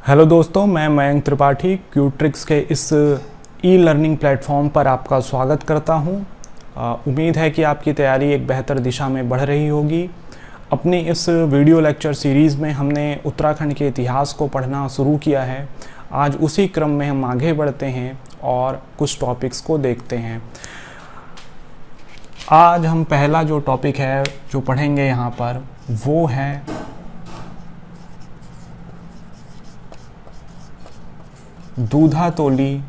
Hello दोस्तों, मैं मयंक त्रिपाठी क्यूट्रिक्स के इस ई लर्निंग प्लेटफॉर्म पर आपका स्वागत करता हूं। उम्मीद है कि आपकी तैयारी एक बेहतर दिशा में बढ़ रही होगी। अपनी इस वीडियो लेक्चर सीरीज़ में हमने उत्तराखंड के इतिहास को पढ़ना शुरू किया है। आज उसी क्रम में हम आगे बढ़ते हैं और कुछ टॉपिक्स को देखते हैं। आज हम पहला जो टॉपिक है जो पढ़ेंगे यहाँ पर वो है दूधातोली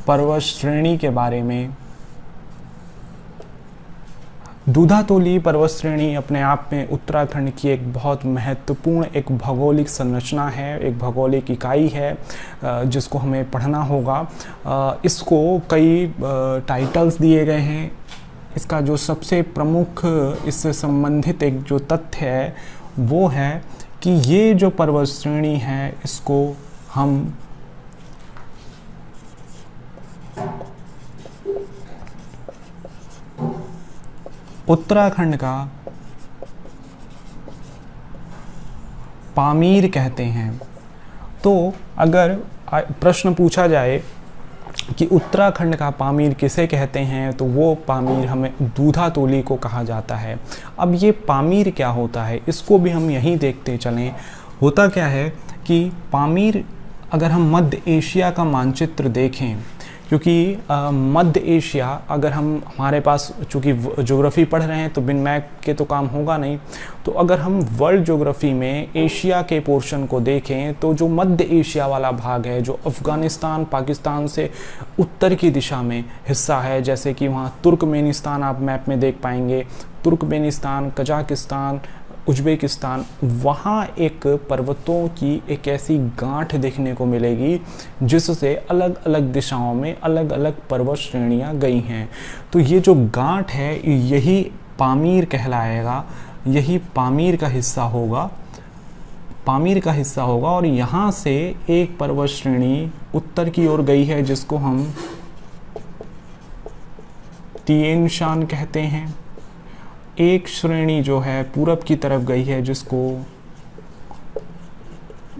पर्वत श्रेणी के बारे में। दूधातोली पर्वत श्रेणी अपने आप में उत्तराखंड की एक बहुत महत्वपूर्ण एक भौगोलिक संरचना है, एक भौगोलिक इकाई है जिसको हमें पढ़ना होगा। इसको कई टाइटल्स दिए गए हैं। इसका जो सबसे प्रमुख इससे संबंधित एक जो तथ्य है वो है कि ये जो पर्वत श्रेणी है इसको हम उत्तराखंड का पामीर कहते हैं। तो अगर प्रश्न पूछा जाए कि उत्तराखंड का पामीर किसे कहते हैं तो वो पामीर हमें दूधातोली को कहा जाता है। अब ये पामीर क्या होता है इसको भी हम यहीं देखते चलें। होता क्या है कि पामीर, अगर हम मध्य एशिया का मानचित्र देखें, क्योंकि मध्य एशिया अगर हमारे पास चूँकि ज्योग्राफी पढ़ रहे हैं तो बिन मैप के तो काम होगा नहीं, तो अगर हम वर्ल्ड ज्योग्राफी में एशिया के पोर्शन को देखें तो जो मध्य एशिया वाला भाग है, जो अफ़गानिस्तान पाकिस्तान से उत्तर की दिशा में हिस्सा है, जैसे कि वहाँ तुर्कमेनिस्तान आप मैप में देख पाएंगे, तुर्कमेनिस्तान, कजाकिस्तान, उज़्बेकिस्तान, वहाँ एक पर्वतों की एक ऐसी गांठ देखने को मिलेगी जिससे अलग अलग दिशाओं में अलग अलग पर्वत श्रेणियाँ गई हैं। तो ये जो गांठ है यही पामीर कहलाएगा, यही पामीर का हिस्सा होगा, पामीर का हिस्सा होगा। और यहाँ से एक पर्वत श्रेणी उत्तर की ओर गई है जिसको हम तिएन शान कहते हैं। एक श्रेणी जो है पूरब की तरफ गई है जिसको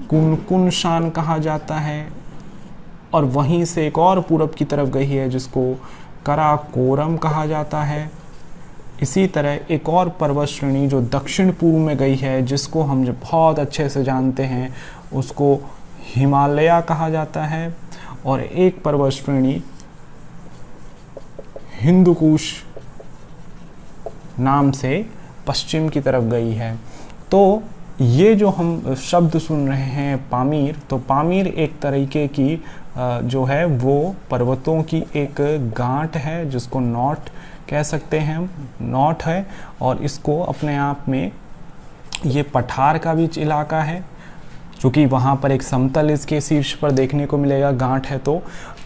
कुनकुन शान कहा जाता है, और वहीं से एक और पूरब की तरफ गई है जिसको कराकोरम कहा जाता है। इसी तरह एक और पर्वत श्रेणी जो दक्षिण पूर्व में गई है जिसको हम जो बहुत अच्छे से जानते हैं उसको हिमालय कहा जाता है, और एक पर्वत श्रेणी हिंदुकुश नाम से पश्चिम की तरफ गई है। तो ये जो हम शब्द सुन रहे हैं पामीर, तो पामीर एक तरीके की जो है वो पर्वतों की एक गांठ है जिसको नॉट कह सकते हैं, नॉट है। और इसको अपने आप में ये पठार का भी इलाका है, क्योंकि वहाँ पर एक समतल इसके शीर्ष पर देखने को मिलेगा, गांठ है।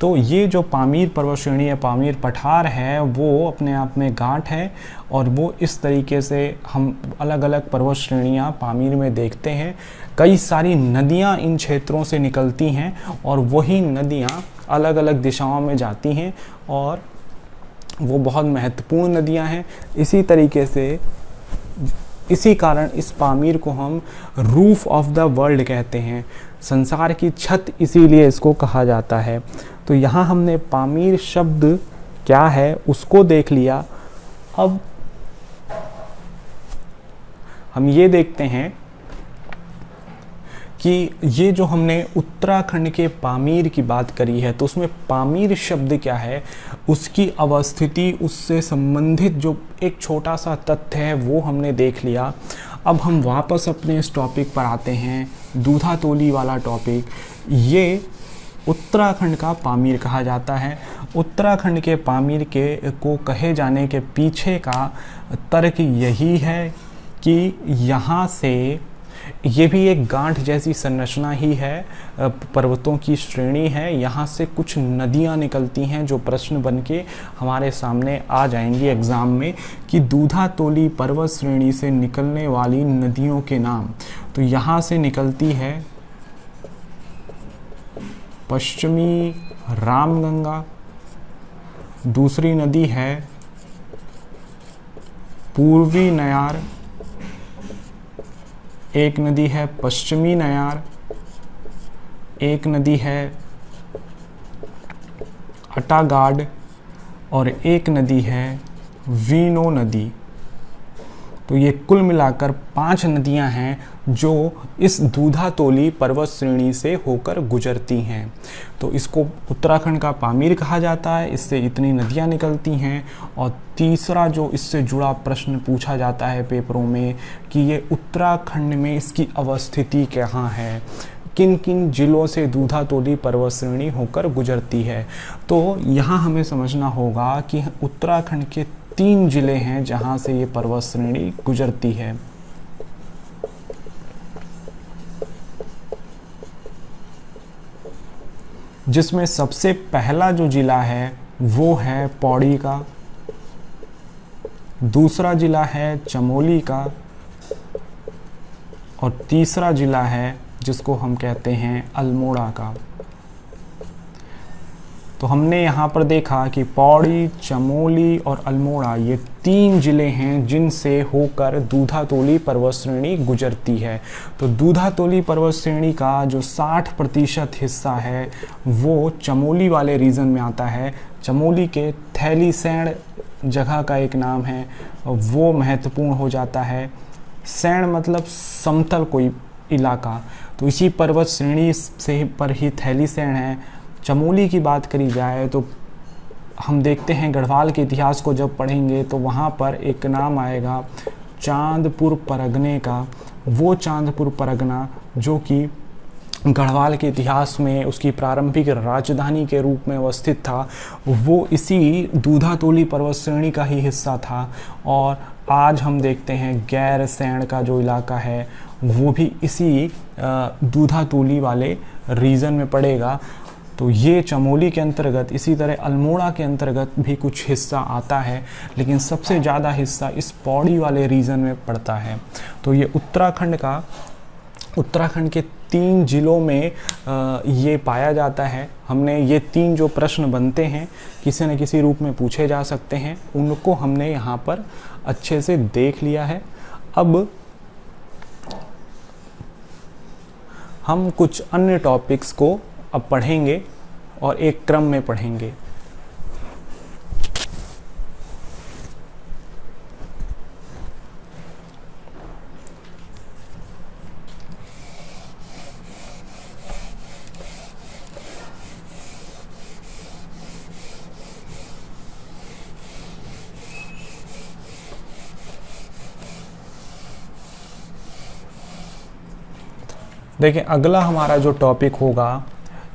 तो ये जो पामीर पर्वत श्रेणी है, पामीर पठार है, वो अपने आप में गांठ है। और वो इस तरीके से हम अलग अलग पर्वत श्रेणियाँ पामीर में देखते हैं। कई सारी नदियाँ इन क्षेत्रों से निकलती हैं और वही नदियाँ अलग अलग दिशाओं में जाती हैं और वो बहुत महत्वपूर्ण नदियाँ हैं। इसी कारण इस पामीर को हम रूफ ऑफ द वर्ल्ड कहते हैं, संसार की छत इसीलिए इसको कहा जाता है। तो यहाँ हमने पामीर शब्द क्या है उसको देख लिया। अब हम ये देखते हैं कि ये जो हमने उत्तराखंड के पामीर की बात करी है तो उसमें पामीर शब्द क्या है, उसकी अवस्थिति, उससे संबंधित जो एक छोटा सा तथ्य है वो हमने देख लिया। अब हम वापस अपने इस टॉपिक पर आते हैं, दूधातोली वाला टॉपिक। ये उत्तराखंड का पामीर कहा जाता है। उत्तराखंड के पामीर को कहे जाने के पीछे का तर्क यही है कि यहाँ से ये भी एक गांठ जैसी संरचना ही है, पर्वतों की श्रेणी है। यहाँ से कुछ नदियाँ निकलती हैं जो प्रश्न बन के हमारे सामने आ जाएंगी एग्ज़ाम में कि दूधातोली पर्वत श्रेणी से निकलने वाली नदियों के नाम। तो यहाँ से निकलती है पश्चिमी रामगंगा, दूसरी नदी है पूर्वी नयार, एक नदी है पश्चिमी नयार, एक नदी है अटागाड और एक नदी है वीनो नदी। तो ये कुल मिलाकर 5 नदियां हैं जो इस दूधातोली पर्वत श्रेणी से होकर गुजरती हैं। तो इसको उत्तराखंड का पामीर कहा जाता है, इससे इतनी नदियां निकलती हैं। और तीसरा जो इससे जुड़ा प्रश्न पूछा जाता है पेपरों में कि ये उत्तराखंड में इसकी अवस्थिति कहाँ है, किन किन जिलों से दूधातोली पर्वत श्रेणी होकर गुजरती है। तो यहाँ हमें समझना होगा कि उत्तराखंड के 3 जिले हैं जहाँ से ये पर्वत श्रेणी गुजरती है। जिसमें सबसे पहला जो जिला है वो है पौड़ी का, दूसरा जिला है चमोली का और तीसरा जिला है जिसको हम कहते हैं अल्मोड़ा का। तो हमने यहाँ पर देखा कि पौड़ी, चमोली और अल्मोड़ा ये 3 जिले हैं जिनसे होकर दूधातोली पर्वत श्रेणी गुजरती है। तो दूधातोली पर्वत श्रेणी का जो 60% हिस्सा है वो चमोली वाले रीजन में आता है। चमोली के थैलीसैंण जगह का एक नाम है, वो महत्वपूर्ण हो जाता है। सैंण मतलब समतल कोई इलाका, तो इसी पर्वत श्रेणी से पर ही थैलीसैंण है। चमोली की बात करी जाए तो हम देखते हैं गढ़वाल के इतिहास को जब पढ़ेंगे तो वहाँ पर एक नाम आएगा चांदपुर परगने का। वो चांदपुर परगना जो कि गढ़वाल के इतिहास में उसकी प्रारंभिक राजधानी के रूप में अवस्थित था, वो इसी दूधातोली पर्वत श्रेणी का ही हिस्सा था। और आज हम देखते हैं गैरसैंण का जो इलाका है वो भी इसी दूधातोली वाले रीजन में पड़ेगा। तो ये चमोली के अंतर्गत, इसी तरह अल्मोड़ा के अंतर्गत भी कुछ हिस्सा आता है, लेकिन सबसे ज़्यादा हिस्सा इस पौड़ी वाले रीजन में पड़ता है। तो ये उत्तराखंड के 3 जिलों में ये पाया जाता है। हमने ये 3 जो प्रश्न बनते हैं किसी न किसी रूप में पूछे जा सकते हैं, उनको हमने यहाँ पर अच्छे से देख लिया है। अब हम कुछ अन्य टॉपिक्स को अब पढ़ेंगे और एक क्रम में पढ़ेंगे। देखिए अगला हमारा जो टॉपिक होगा,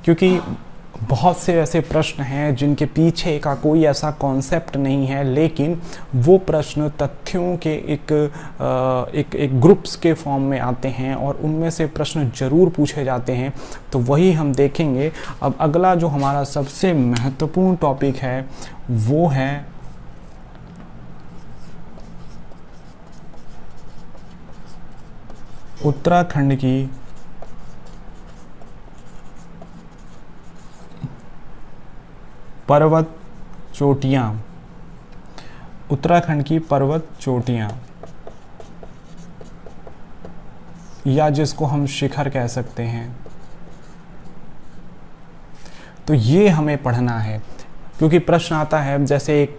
क्योंकि बहुत से ऐसे प्रश्न हैं जिनके पीछे का कोई ऐसा कॉन्सेप्ट नहीं है, लेकिन वो प्रश्न तथ्यों के एक ग्रुप्स के फॉर्म में आते हैं और उनमें से प्रश्न जरूर पूछे जाते हैं, तो वही हम देखेंगे। अब अगला जो हमारा सबसे महत्वपूर्ण टॉपिक है वो है उत्तराखंड की पर्वत चोटियाँ। उत्तराखंड की पर्वत चोटियाँ, या जिसको हम शिखर कह सकते हैं। तो ये हमें पढ़ना है, क्योंकि प्रश्न आता है जैसे एक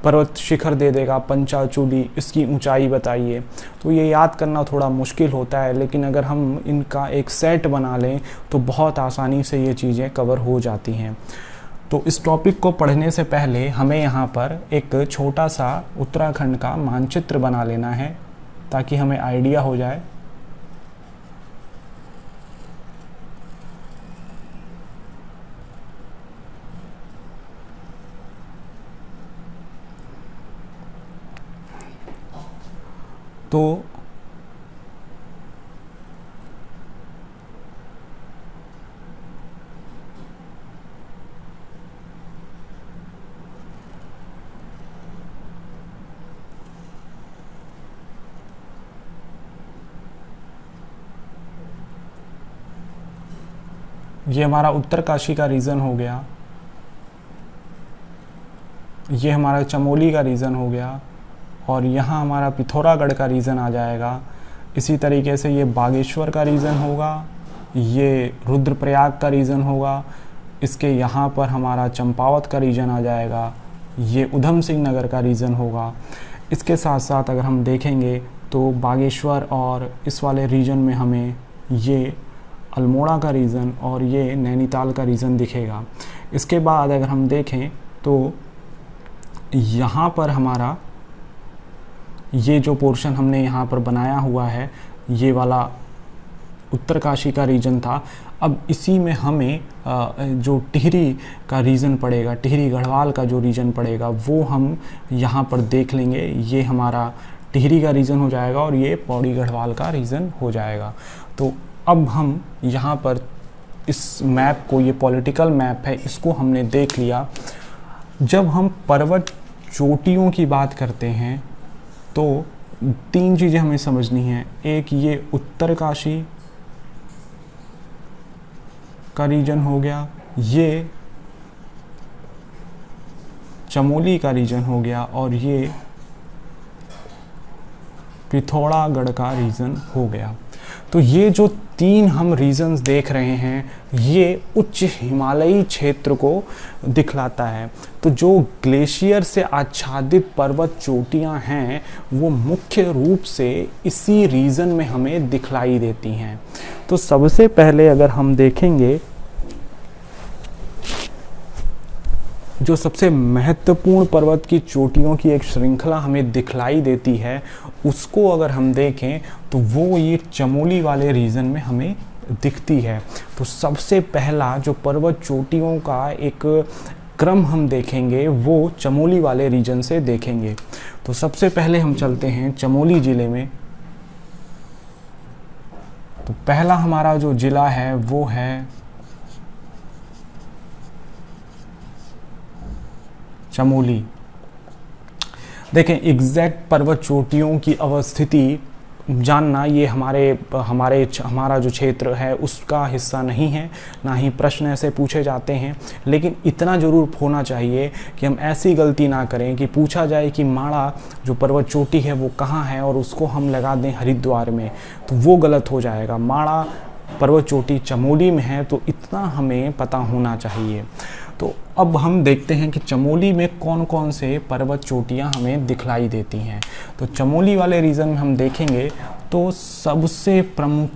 पर्वत शिखर दे देगा पंचाचूली, इसकी ऊंचाई बताइए। तो ये याद करना थोड़ा मुश्किल होता है, लेकिन अगर हम इनका एक सेट बना लें तो बहुत आसानी से ये चीज़ें कवर हो जाती हैं। तो इस टॉपिक को पढ़ने से पहले हमें यहाँ पर एक छोटा सा उत्तराखंड का मानचित्र बना लेना है ताकि हमें आइडिया हो जाए। तो ये हमारा उत्तरकाशी का रीजन हो गया, ये हमारा चमोली का रीजन हो गया, और यहाँ हमारा पिथौरागढ़ का रीजन आ जाएगा। इसी तरीके से ये बागेश्वर का रीजन होगा, ये रुद्रप्रयाग का रीजन होगा, इसके यहाँ पर हमारा चंपावत का रीजन आ जाएगा, ये उधम सिंह नगर का रीजन होगा। इसके साथ साथ अगर हम देखेंगे तो बागेश्वर और इस वाले रीजन में हमें ये अल्मोड़ा का रीजन और ये नैनीताल का रीजन दिखेगा। इसके बाद अगर हम देखें तो यहाँ पर हमारा ये जो पोर्शन हमने यहाँ पर बनाया हुआ है, ये वाला उत्तरकाशी का रीजन था। अब इसी में हमें जो टिहरी का रीजन पड़ेगा, टिहरी गढ़वाल का जो रीजन पड़ेगा, वो हम यहाँ पर देख लेंगे। ये हमारा टिहरी का रीजन हो जाएगा और ये पौड़ी गढ़वाल का रीजन हो जाएगा। तो अब हम यहाँ पर इस मैप को, ये पॉलिटिकल मैप है, इसको हमने देख लिया। जब हम पर्वत चोटियों की बात करते हैं तो 3 चीज़ें हमें समझनी हैं। एक ये उत्तरकाशी का रीजन हो गया, ये चमोली का रीजन हो गया और ये पिथौरागढ़ का रीजन हो गया। तो ये जो 3 हम रीजन्स देख रहे हैं, ये उच्च हिमालयी क्षेत्र को दिखलाता है। तो जो ग्लेशियर से आच्छादित पर्वत चोटियां हैं, वो मुख्य रूप से इसी रीजन में हमें दिखलाई देती हैं। तो सबसे पहले अगर हम देखेंगे, जो सबसे महत्वपूर्ण पर्वत की चोटियों की एक श्रृंखला हमें दिखलाई देती है, उसको अगर हम देखें तो वो ये चमोली वाले रीजन में हमें दिखती है। तो सबसे पहला जो पर्वत चोटियों का एक क्रम हम देखेंगे, वो चमोली वाले रीजन से देखेंगे। तो सबसे पहले हम चलते हैं चमोली ज़िले में। तो पहला हमारा जो ज़िला है वो है चमोली। देखें, एग्जैक्ट पर्वत चोटियों की अवस्थिति जानना ये हमारा जो क्षेत्र है उसका हिस्सा नहीं है, ना ही प्रश्न ऐसे पूछे जाते हैं। लेकिन इतना ज़रूर होना चाहिए कि हम ऐसी गलती ना करें कि पूछा जाए कि माड़ा जो पर्वत चोटी है वो कहाँ है और उसको हम लगा दें हरिद्वार में, तो वो गलत हो जाएगा। माड़ा पर्वत चोटी चमोली में है, तो इतना हमें पता होना चाहिए। तो अब हम देखते हैं कि चमोली में कौन कौन से पर्वत चोटियां हमें दिखलाई देती हैं। तो चमोली वाले रीजन में हम देखेंगे तो सबसे प्रमुख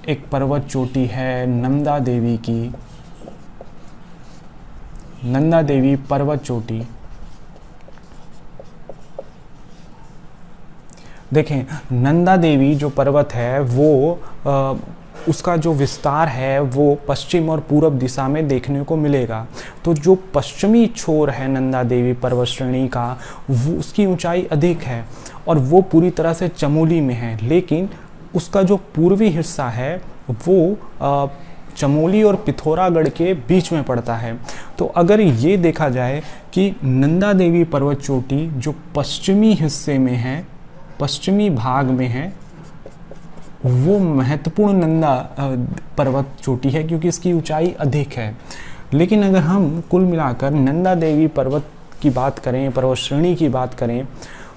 एक पर्वत चोटी है नंदा देवी की, नंदा देवी पर्वत चोटी। देखें, नंदा देवी जो पर्वत है वो उसका जो विस्तार है वो पश्चिम और पूर्व दिशा में देखने को मिलेगा। तो जो पश्चिमी छोर है नंदा देवी पर्वत श्रेणी का, वो उसकी ऊंचाई अधिक है और वो पूरी तरह से चमोली में है। लेकिन उसका जो पूर्वी हिस्सा है वो चमोली और पिथौरागढ़ के बीच में पड़ता है। तो अगर ये देखा जाए कि नंदा देवी पर्वत चोटी जो पश्चिमी हिस्से में है, पश्चिमी भाग में है, वो महत्वपूर्ण नंदा पर्वत चोटी है क्योंकि इसकी ऊंचाई अधिक है। लेकिन अगर हम कुल मिलाकर नंदा देवी पर्वत की बात करें, पर्वत श्रेणी की बात करें,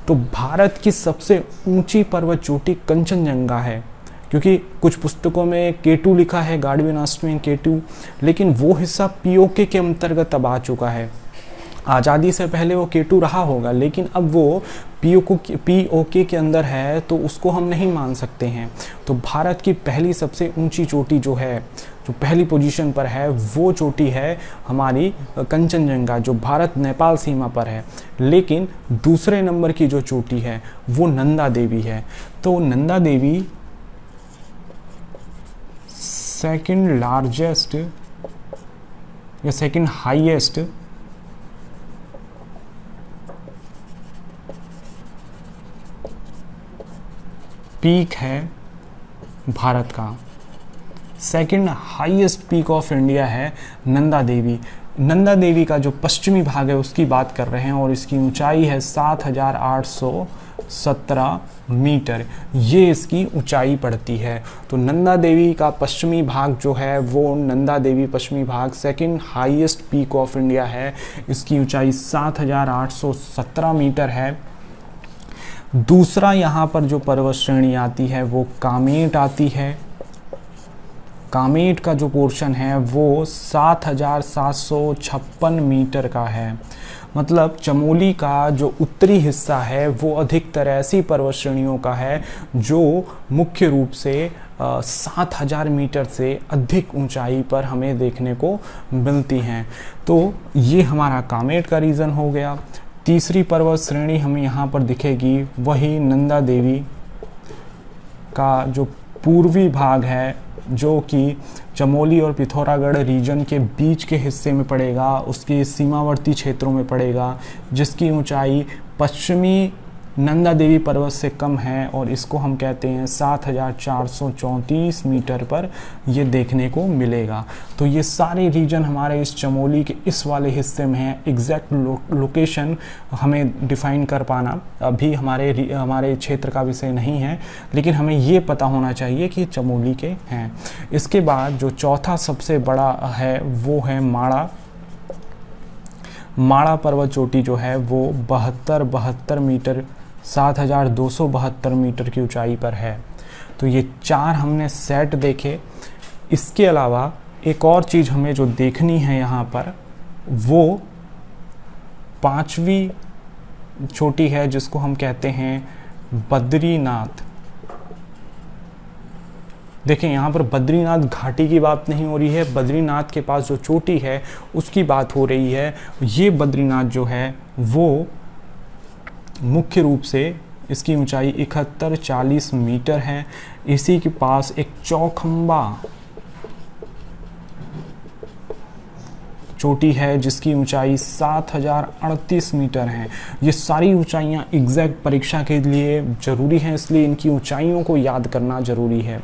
तो भारत की सबसे ऊंची पर्वत चोटी कंचनजंगा है। क्योंकि कुछ पुस्तकों में K2 लिखा है, गार्डविन ऑस्ट्रियन K2, लेकिन वो हिस्सा POK के अंतर्गत अब आ चुका है। आज़ादी से पहले वो K2 रहा होगा, लेकिन अब वो POK के अंदर है, तो उसको हम नहीं मान सकते हैं। तो भारत की पहली सबसे ऊंची चोटी जो है, जो पहली पोजीशन पर है, वो चोटी है हमारी कंचनजंगा, जो भारत नेपाल सीमा पर है। लेकिन दूसरे नंबर की जो चोटी है वो नंदा देवी है। तो नंदा देवी सेकंड लार्जेस्ट या सेकंड हाईएस्ट पीक है भारत का। Second highest peak of India है नंदा देवी। नंदा देवी का जो पश्चिमी भाग है उसकी बात कर रहे हैं और इसकी ऊंचाई है 7,817 मीटर, ये इसकी ऊंचाई पड़ती है। तो नंदा देवी का पश्चिमी भाग जो है वो नंदा देवी पश्चिमी भाग second highest peak of India है। इसकी ऊंचाई 7,817 मीटर है। दूसरा यहाँ पर जो पर्वत श्रेणी आती है वो कामेट आती है। कामेट का जो पोर्शन है वो 7,756 मीटर का है। मतलब चमोली का जो उत्तरी हिस्सा है वो अधिकतर ऐसी पर्वत श्रेणियों का है जो मुख्य रूप से 7,000 मीटर से अधिक ऊंचाई पर हमें देखने को मिलती हैं। तो ये हमारा कामेट का रीजन हो गया। तीसरी पर्वत श्रेणी हमें यहाँ पर दिखेगी, वही नंदा देवी का जो पूर्वी भाग है, जो कि चमोली और पिथौरागढ़ रीजन के बीच के हिस्से में पड़ेगा, उसके सीमावर्ती क्षेत्रों में पड़ेगा, जिसकी ऊंचाई पश्चिमी नंदा देवी पर्वत से कम है और इसको हम कहते हैं 7,434 मीटर पर ये देखने को मिलेगा। तो ये सारे रीजन हमारे इस चमोली के इस वाले हिस्से में है। एग्जैक्ट लोकेशन हमें डिफाइन कर पाना अभी हमारे क्षेत्र का विषय नहीं है, लेकिन हमें ये पता होना चाहिए कि चमोली के हैं। इसके बाद जो चौथा सबसे बड़ा है वो है माड़ा पर्वत चोटी जो है वो 72 मीटर 7,272 मीटर की ऊंचाई पर है। तो ये 4 हमने सेट देखे। इसके अलावा एक और चीज़ हमें जो देखनी है यहाँ पर, वो 5वीं चोटी है जिसको हम कहते हैं बद्रीनाथ। देखें यहाँ पर बद्रीनाथ घाटी की बात नहीं हो रही है, बद्रीनाथ के पास जो चोटी है उसकी बात हो रही है। ये बद्रीनाथ जो है वो मुख्य रूप से इसकी ऊंचाई 7140 मीटर है। इसी के पास एक चौखंबा चोटी है जिसकी ऊंचाई 7,038 मीटर है। ये सारी ऊंचाइयां एग्जैक्ट परीक्षा के लिए ज़रूरी हैं, इसलिए इनकी ऊंचाइयों को याद करना ज़रूरी है।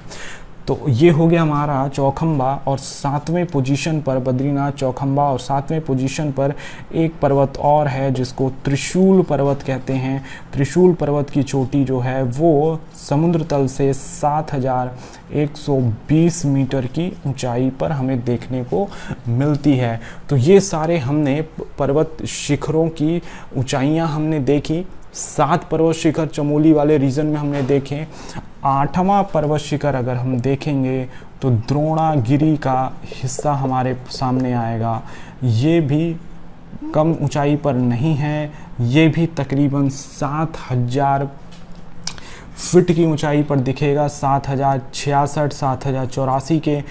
तो ये हो गया हमारा चौखंबा। और 7वें पोजीशन पर बद्रीनाथ, चौखंबा, और 7वें पोजीशन पर एक पर्वत और है जिसको त्रिशूल पर्वत कहते हैं। त्रिशूल पर्वत की चोटी जो है वो समुद्र तल से 7,120 मीटर की ऊंचाई पर हमें देखने को मिलती है। तो ये सारे हमने पर्वत शिखरों की ऊंचाइयां हमने देखी। 7 पर्वत शिखर चमोली वाले रीजन में हमने देखे। 8वां पर्वत शिखर अगर हम देखेंगे तो द्रोणागिरी का हिस्सा हमारे सामने आएगा। ये भी कम ऊंचाई पर नहीं है, ये भी तकरीबन 7,000 फीट की ऊंचाई पर दिखेगा। 7,066, 7,084 के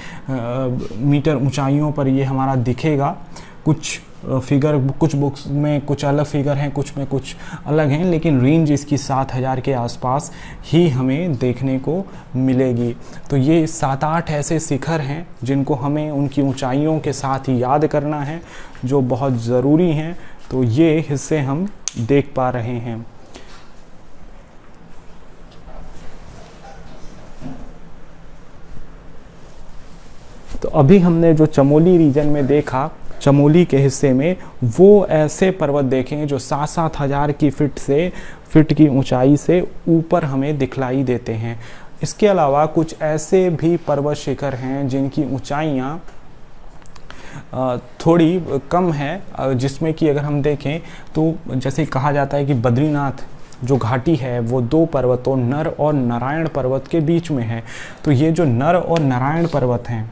मीटर ऊंचाइयों पर ये हमारा दिखेगा। कुछ फिगर कुछ बुक्स में कुछ अलग फिगर हैं, कुछ में कुछ अलग हैं, लेकिन रेंज इसकी 7,000 के आसपास ही हमें देखने को मिलेगी। तो ये 7-8 ऐसे शिखर हैं जिनको हमें उनकी ऊंचाइयों के साथ ही याद करना है, जो बहुत ज़रूरी हैं। तो ये हिस्से हम देख पा रहे हैं। तो अभी हमने जो चमोली रीजन में देखा, चमोली के हिस्से में, वो ऐसे पर्वत देखें जो 7-7 हज़ार की फीट की ऊंचाई से ऊपर हमें दिखलाई देते हैं। इसके अलावा कुछ ऐसे भी पर्वत शिखर हैं जिनकी ऊंचाइयाँ थोड़ी कम है, जिसमें कि अगर हम देखें तो जैसे कहा जाता है कि बद्रीनाथ जो घाटी है वो 2 पर्वतों नर और नारायण पर्वत के बीच में है। तो ये जो नर और नारायण पर्वत हैं,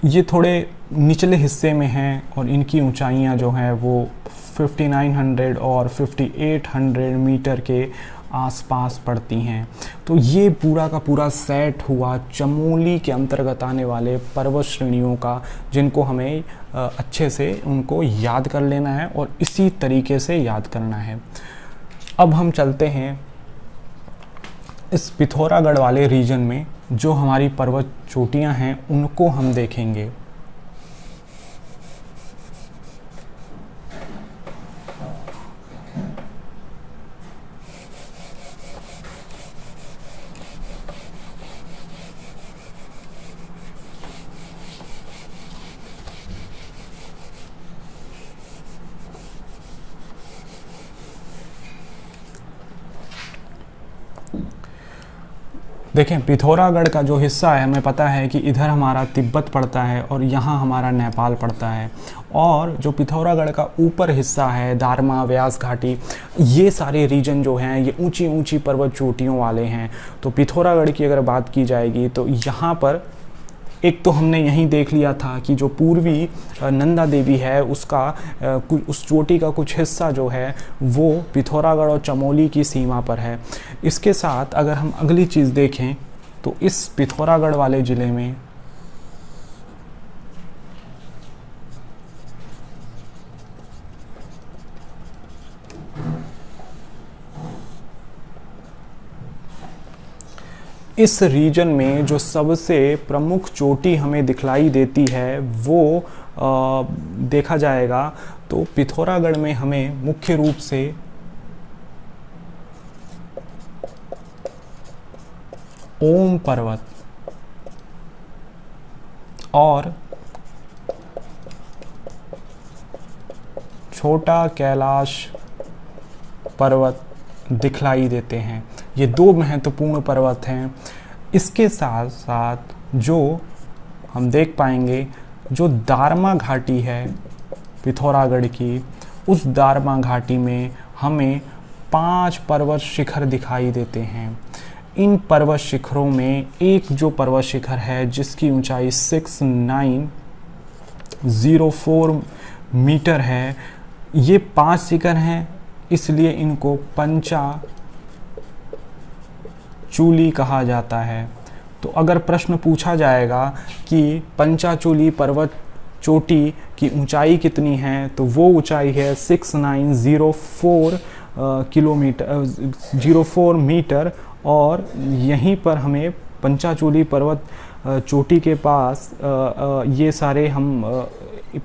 ये थोड़े निचले हिस्से में हैं और इनकी ऊंचाइयां जो हैं वो 5900 और 5800 मीटर के आसपास पड़ती हैं। तो ये पूरा का पूरा सेट हुआ चमोली के अंतर्गत आने वाले पर्वत श्रेणियों का, जिनको हमें अच्छे से उनको याद कर लेना है और इसी तरीके से याद करना है। अब हम चलते हैं इस पिथौरागढ़ वाले रीजन में, जो हमारी पर्वत चोटियां हैं उनको हम देखेंगे। देखें, पिथौरागढ़ का जो हिस्सा है, हमें पता है कि इधर हमारा तिब्बत पड़ता है और यहाँ हमारा नेपाल पड़ता है। और जो पिथौरागढ़ का ऊपर हिस्सा है, दारमा, व्यास घाटी, ये सारे रीजन जो हैं ये ऊंची ऊंची पर्वत चोटियों वाले हैं। तो पिथौरागढ़ की अगर बात की जाएगी तो यहाँ पर एक तो हमने यहीं देख लिया था कि जो पूर्वी नंदा देवी है उसका उस चोटी का कुछ हिस्सा जो है वो पिथौरागढ़ और चमोली की सीमा पर है। इसके साथ अगर हम अगली चीज़ देखें तो इस पिथौरागढ़ वाले ज़िले में इस रीजन में जो सबसे प्रमुख चोटी हमें दिखलाई देती है वो देखा जाएगा तो पिथौरागढ़ में हमें मुख्य रूप से ओम पर्वत और छोटा कैलाश पर्वत दिखलाई देते हैं। ये दो महत्वपूर्ण पर्वत हैं। इसके साथ साथ जो हम देख पाएंगे, जो दारमा घाटी है पिथौरागढ़ की, उस दारमा घाटी में हमें 5 पर्वत शिखर दिखाई देते हैं। इन पर्वत शिखरों में एक जो पर्वत शिखर है जिसकी ऊंचाई 6904 मीटर है, ये 5 शिखर हैं, इसलिए इनको पंचाचूली कहा जाता है। तो अगर प्रश्न पूछा जाएगा कि पंचाचूली पर्वत चोटी की ऊंचाई कितनी है, तो वो ऊंचाई है 6904 04 मीटर। और यहीं पर हमें पंचाचूली पर्वत चोटी के पास ये सारे हम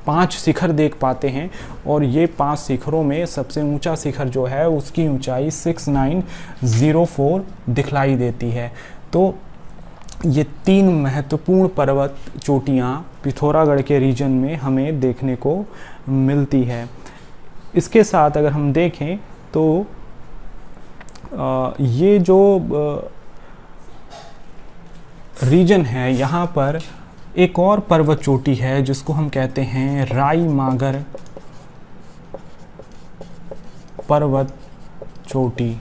5 शिखर देख पाते हैं। और ये 5 शिखरों में सबसे ऊंचा शिखर जो है उसकी ऊंचाई 6904 दिखलाई देती है। तो ये 3 महत्वपूर्ण पर्वत चोटियाँ पिथौरागढ़ के रीजन में हमें देखने को मिलती है। इसके साथ अगर हम देखें तो ये जो रीजन है, यहाँ पर एक और पर्वत चोटी है जिसको हम कहते हैं राई मागर पर्वत चोटी।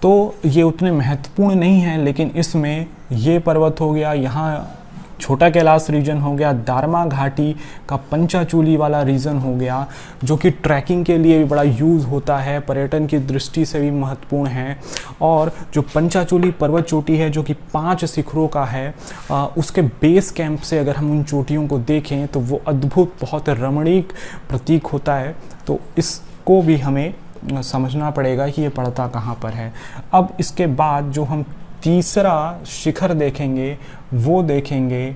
तो ये उतने महत्वपूर्ण नहीं है, लेकिन इसमें ये पर्वत हो गया, यहाँ छोटा कैलाश रीजन हो गया, दारमा घाटी का पंचाचूली वाला रीजन हो गया, जो कि ट्रैकिंग के लिए भी बड़ा यूज़ होता है, पर्यटन की दृष्टि से भी महत्वपूर्ण है। और जो पंचाचूली पर्वत चोटी है जो कि 5 शिखरों का है, उसके बेस कैंप से अगर हम उन चोटियों को देखें तो वो अद्भुत, बहुत रमणीक प्रतीक होता है। तो इसको भी हमें समझना पड़ेगा कि ये पड़ता कहाँ पर है। अब इसके बाद जो हम तीसरा शिखर देखेंगे वो देखेंगे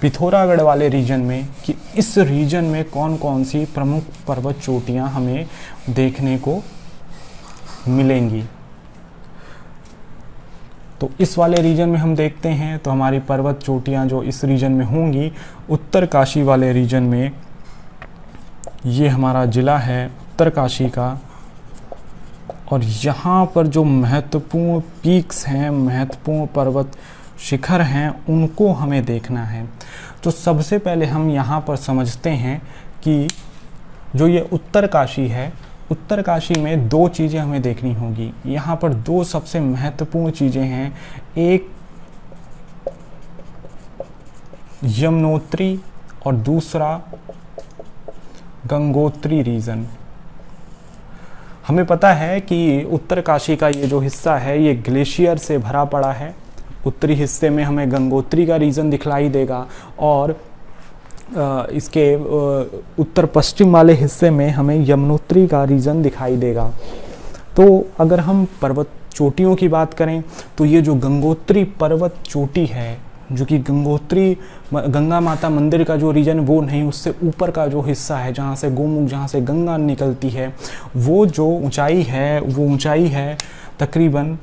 पिथौरागढ़ वाले रीजन में कि इस रीजन में कौन कौन सी प्रमुख पर्वत चोटियां हमें देखने को मिलेंगी। तो इस वाले रीजन में हम देखते हैं तो हमारी पर्वत चोटियां जो इस रीजन में होंगी, उत्तरकाशी वाले रीजन में, ये हमारा ज़िला है उत्तरकाशी का। और यहाँ पर जो महत्वपूर्ण पीक्स हैं, महत्वपूर्ण पर्वत शिखर हैं, उनको हमें देखना है। तो सबसे पहले हम यहाँ पर समझते हैं कि जो ये उत्तरकाशी है, उत्तरकाशी में 2 चीज़ें हमें देखनी होगी। यहाँ पर 2 सबसे महत्वपूर्ण चीज़ें हैं, एक यमुनोत्री और दूसरा गंगोत्री रीजन। हमें पता है कि उत्तरकाशी का ये जो हिस्सा है ये ग्लेशियर से भरा पड़ा है। उत्तरी हिस्से में हमें गंगोत्री का रीजन दिखलाई देगा और इसके उत्तर पश्चिम वाले हिस्से में हमें यमुनोत्री का रीजन दिखाई देगा। तो अगर हम पर्वत चोटियों की बात करें तो ये जो गंगोत्री पर्वत चोटी है, जो कि गंगोत्री गंगा माता मंदिर का जो रीजन वो नहीं, उससे ऊपर का जो हिस्सा है जहाँ से गोमुख, जहाँ से गंगा निकलती है, वो जो ऊंचाई है वो ऊंचाई है तकरीबन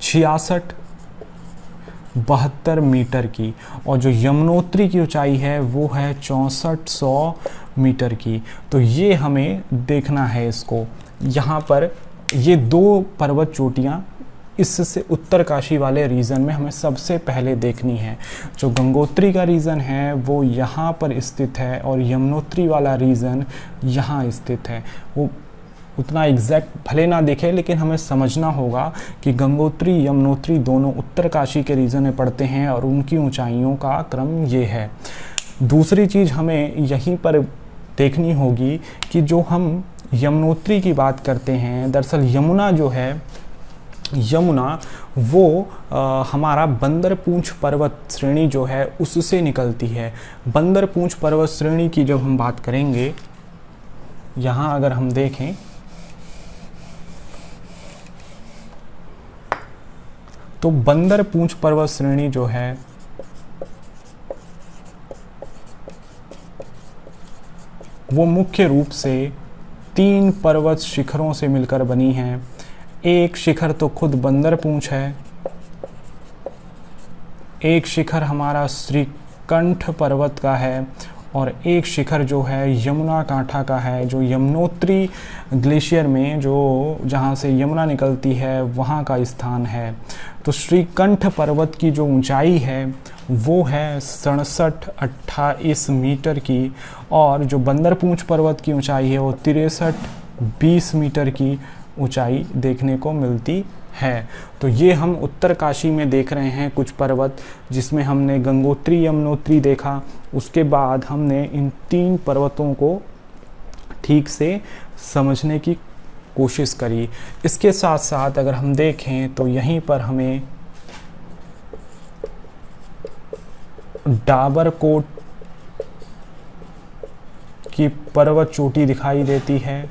66-72 मीटर की। और जो यमुनोत्री की ऊंचाई है वो है 6400 मीटर की। तो ये हमें देखना है इसको। यहाँ पर ये 2 पर्वत चोटियाँ इससे उत्तरकाशी वाले रीजन में हमें सबसे पहले देखनी है। जो गंगोत्री का रीजन है वो यहाँ पर स्थित है और यमुनोत्री वाला रीजन यहाँ स्थित है। वो उतना एग्जैक्ट भले ना दिखे, लेकिन हमें समझना होगा कि गंगोत्री यमुनोत्री दोनों उत्तरकाशी के रीजन में पड़ते हैं और उनकी ऊंचाइयों का क्रम ये है। दूसरी चीज़ हमें यहीं पर देखनी होगी कि जो हम यमुनोत्री की बात करते हैं, दरअसल यमुना जो है, यमुना वो हमारा बंदरपूंछ पर्वत श्रेणी जो है उससे निकलती है। बंदरपूंछ पर्वत श्रेणी की जब हम बात करेंगे, यहाँ अगर हम देखें तो बंदरपूंछ पर्वत श्रेणी जो है वो मुख्य रूप से 3 पर्वत शिखरों से मिलकर बनी है। एक शिखर तो खुद बंदरपूंछ है, एक शिखर हमारा श्रीकंठ पर्वत का है और एक शिखर जो है यमुना कांठा का है, जो यमुनोत्री ग्लेशियर में जो जहाँ से यमुना निकलती है वहाँ का स्थान है। तो श्रीकंठ पर्वत की जो ऊंचाई है वो है 67-28 मीटर की, और जो बंदरपूंछ पर्वत की ऊंचाई है वो 63-20 मीटर की ऊंचाई देखने को मिलती है। तो ये हम उत्तरकाशी में देख रहे हैं कुछ पर्वत, जिसमें हमने गंगोत्री यमुनोत्री देखा। उसके बाद हमने इन 3 पर्वतों को ठीक से समझने की कोशिश करी। इसके साथ साथ अगर हम देखें तो यहीं पर हमें डाबरकोट की पर्वत चोटी दिखाई देती है।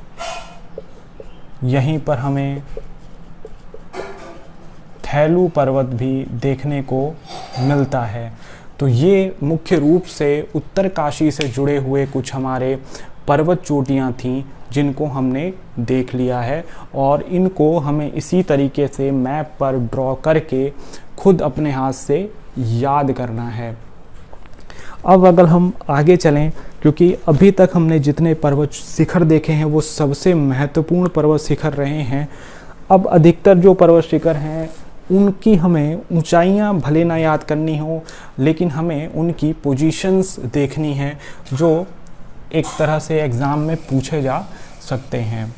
यहीं पर हमें थैलू पर्वत भी देखने को मिलता है। तो ये मुख्य रूप से उत्तरकाशी से जुड़े हुए कुछ हमारे पर्वत चोटियाँ थीं जिनको हमने देख लिया है, और इनको हमें इसी तरीके से मैप पर ड्रॉ करके खुद अपने हाथ से याद करना है। अब अगर हम आगे चलें, क्योंकि अभी तक हमने जितने पर्वत शिखर देखे हैं वो सबसे महत्वपूर्ण पर्वत शिखर रहे हैं। अब अधिकतर जो पर्वत शिखर हैं उनकी हमें ऊंचाइयां भले ना याद करनी हो, लेकिन हमें उनकी पोजीशंस देखनी है जो एक तरह से एग्ज़ाम में पूछे जा सकते हैं।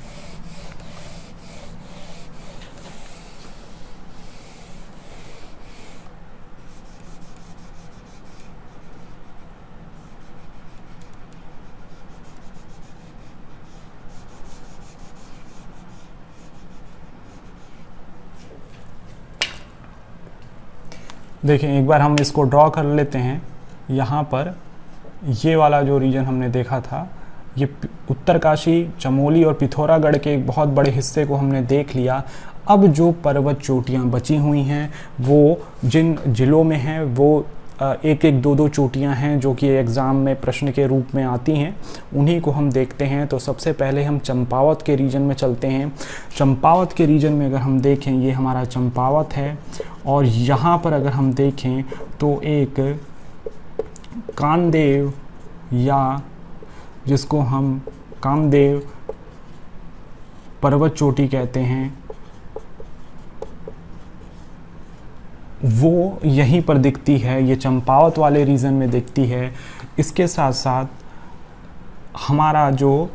देखें, एक बार हम इसको ड्रॉ कर लेते हैं। यहाँ पर ये वाला जो रीजन हमने देखा था, ये उत्तरकाशी, चमोली और पिथौरागढ़ के एक बहुत बड़े हिस्से को हमने देख लिया। अब जो पर्वत चोटियाँ बची हुई हैं वो जिन ज़िलों में हैं वो एक एक 2-2 चोटियाँ हैं जो कि एग्ज़ाम में प्रश्न के रूप में आती हैं, उन्हीं को हम देखते हैं। तो सबसे पहले हम चंपावत के रीजन में चलते हैं। चंपावत के रीजन में अगर हम देखें, ये हमारा चंपावत है, और यहाँ पर अगर हम देखें तो एक कामदेव, या जिसको हम कामदेव पर्वत चोटी कहते हैं, वो यहीं पर दिखती है। ये चंपावत वाले रीजन में दिखती है। इसके साथ साथ हमारा जो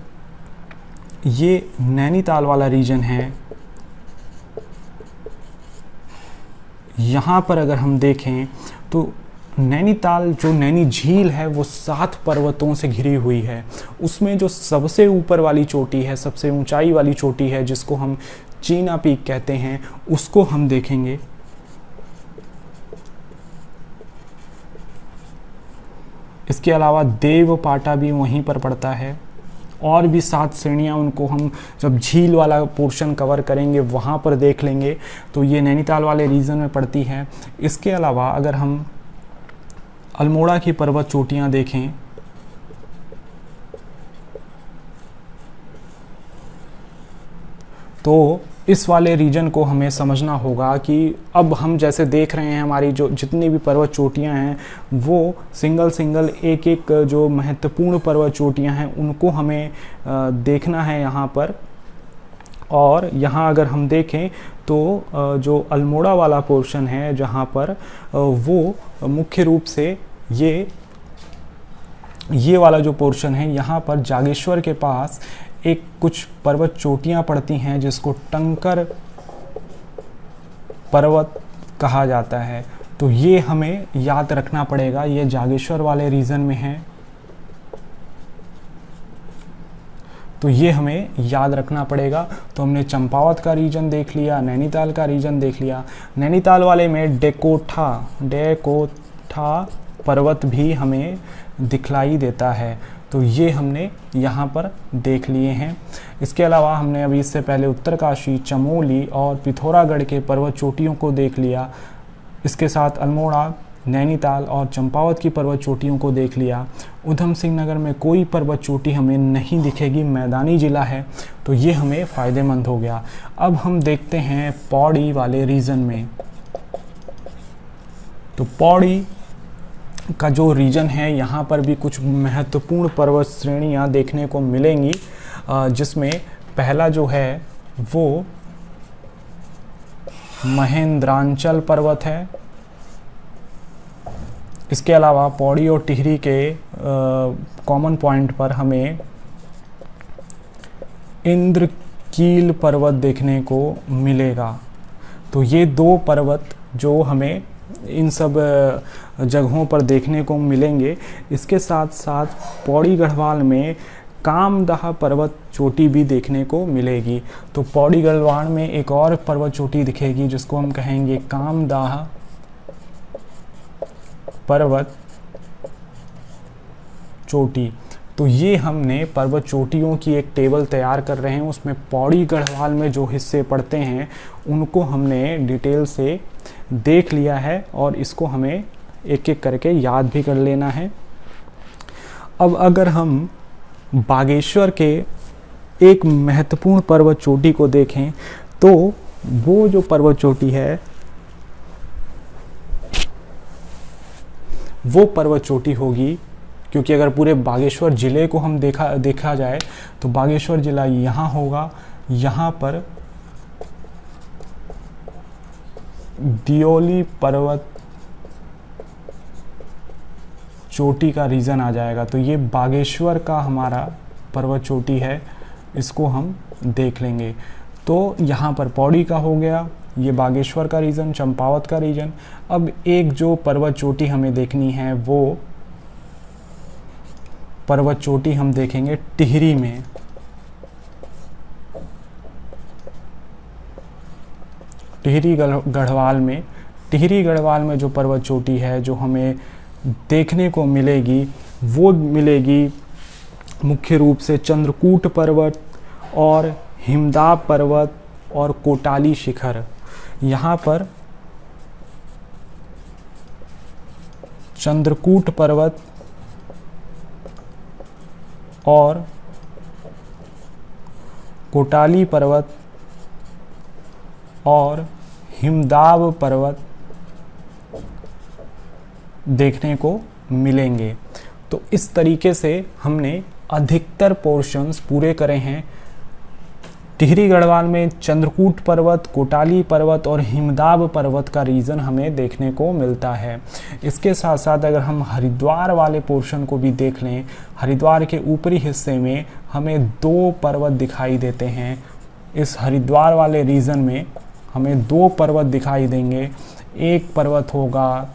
ये नैनीताल वाला रीजन है, यहाँ पर अगर हम देखें तो नैनीताल, जो नैनी झील है वो 7 पर्वतों से घिरी हुई है। उसमें जो सबसे ऊपर वाली चोटी है, सबसे ऊंचाई वाली चोटी है, जिसको हम चीना पीक कहते हैं, उसको हम देखेंगे। इसके अलावा देवपाटा भी वहीं पर पड़ता है, और भी 7 श्रेणियाँ, उनको हम जब झील वाला पोर्शन कवर करेंगे वहाँ पर देख लेंगे। तो ये नैनीताल वाले रीजन में पड़ती है। इसके अलावा अगर हम अल्मोड़ा की पर्वत चोटियाँ देखें तो इस वाले रीजन को हमें समझना होगा कि अब हम जैसे देख रहे हैं हमारी जो जितनी भी पर्वत चोटियाँ हैं वो सिंगल एक एक जो महत्वपूर्ण पर्वत चोटियाँ हैं उनको हमें देखना है यहाँ पर। और यहाँ अगर हम देखें तो जो अल्मोड़ा वाला पोर्शन है जहाँ पर वो मुख्य रूप से ये वाला जो पोर्शन है, यहाँ पर जागेश्वर के पास एक कुछ पर्वत चोटियाँ पड़ती हैं जिसको टंकर पर्वत कहा जाता है। तो ये हमें याद रखना पड़ेगा, ये जागेश्वर वाले रीजन में है, तो ये हमें याद रखना पड़ेगा। तो हमने चंपावत का रीजन देख लिया, नैनीताल का रीजन देख लिया। नैनीताल वाले में डेकोठा पर्वत भी हमें दिखलाई देता है, तो ये हमने यहाँ पर देख लिए हैं। इसके अलावा हमने अभी इससे पहले उत्तरकाशी, चमोली और पिथौरागढ़ के पर्वत चोटियों को देख लिया। इसके साथ अल्मोड़ा, नैनीताल और चंपावत की पर्वत चोटियों को देख लिया। उधम सिंह नगर में कोई पर्वत चोटी हमें नहीं दिखेगी, मैदानी ज़िला है, तो ये हमें फ़ायदेमंद हो गया। अब हम देखते हैं पौड़ी वाले रीजन में। तो पौड़ी का जो रीजन है, यहाँ पर भी कुछ महत्वपूर्ण पर्वत श्रेणियाँ देखने को मिलेंगी, जिसमें पहला जो है वो महेंद्रांचल पर्वत है। इसके अलावा पौड़ी और टिहरी के कॉमन पॉइंट पर हमें इंद्रकील पर्वत देखने को मिलेगा। तो ये दो पर्वत जो हमें इन सब जगहों पर देखने को मिलेंगे। इसके साथ साथ पौड़ी गढ़वाल में कामदाह पर्वत चोटी भी देखने को मिलेगी। तो पौड़ी गढ़वाल में एक और पर्वत चोटी दिखेगी जिसको हम कहेंगे कामदाह पर्वत चोटी। तो ये हमने पर्वत चोटियों की एक टेबल तैयार कर रहे हैं, उसमें पौड़ी गढ़वाल में जो हिस्से पड़ते हैं उनको हमने डिटेल से देख लिया है और इसको हमें एक एक करके याद भी कर लेना है। अब अगर हम बागेश्वर के एक महत्वपूर्ण पर्वत चोटी को देखें तो वो जो पर्वत चोटी है वो पर्वत चोटी होगी, क्योंकि अगर पूरे बागेश्वर ज़िले को हम देखा जाए तो बागेश्वर ज़िला यहाँ होगा। यहाँ पर दियोली पर्वत चोटी का रीजन आ जाएगा। तो ये बागेश्वर का हमारा पर्वत चोटी है, इसको हम देख लेंगे। तो यहाँ पर पौड़ी का हो गया, ये बागेश्वर का रीजन, चंपावत का रीजन। अब एक जो पर्वत चोटी हमें देखनी है वो पर्वत चोटी हम देखेंगे टिहरी में। टिहरी गढ़वाल में जो पर्वत चोटी है जो हमें देखने को मिलेगी वो मिलेगी मुख्य रूप से चंद्रकूट पर्वत और हिमदाब पर्वत और कोटाली शिखर। यहाँ पर चंद्रकूट पर्वत और कोटाली पर्वत और हिमदाब पर्वत देखने को मिलेंगे। तो इस तरीके से हमने अधिकतर पोर्शंस पूरे करे हैं। टिहरी गढ़वाल में चंद्रकूट पर्वत, कोटाली पर्वत और हिमदाब पर्वत का रीजन हमें देखने को मिलता है। इसके साथ साथ अगर हम हरिद्वार वाले पोर्शन को भी देख लें, हरिद्वार के ऊपरी हिस्से में हमें दो पर्वत दिखाई देते हैं। इस हरिद्वार वाले रीजन में हमें दो पर्वत दिखाई देंगे। एक पर्वत होगा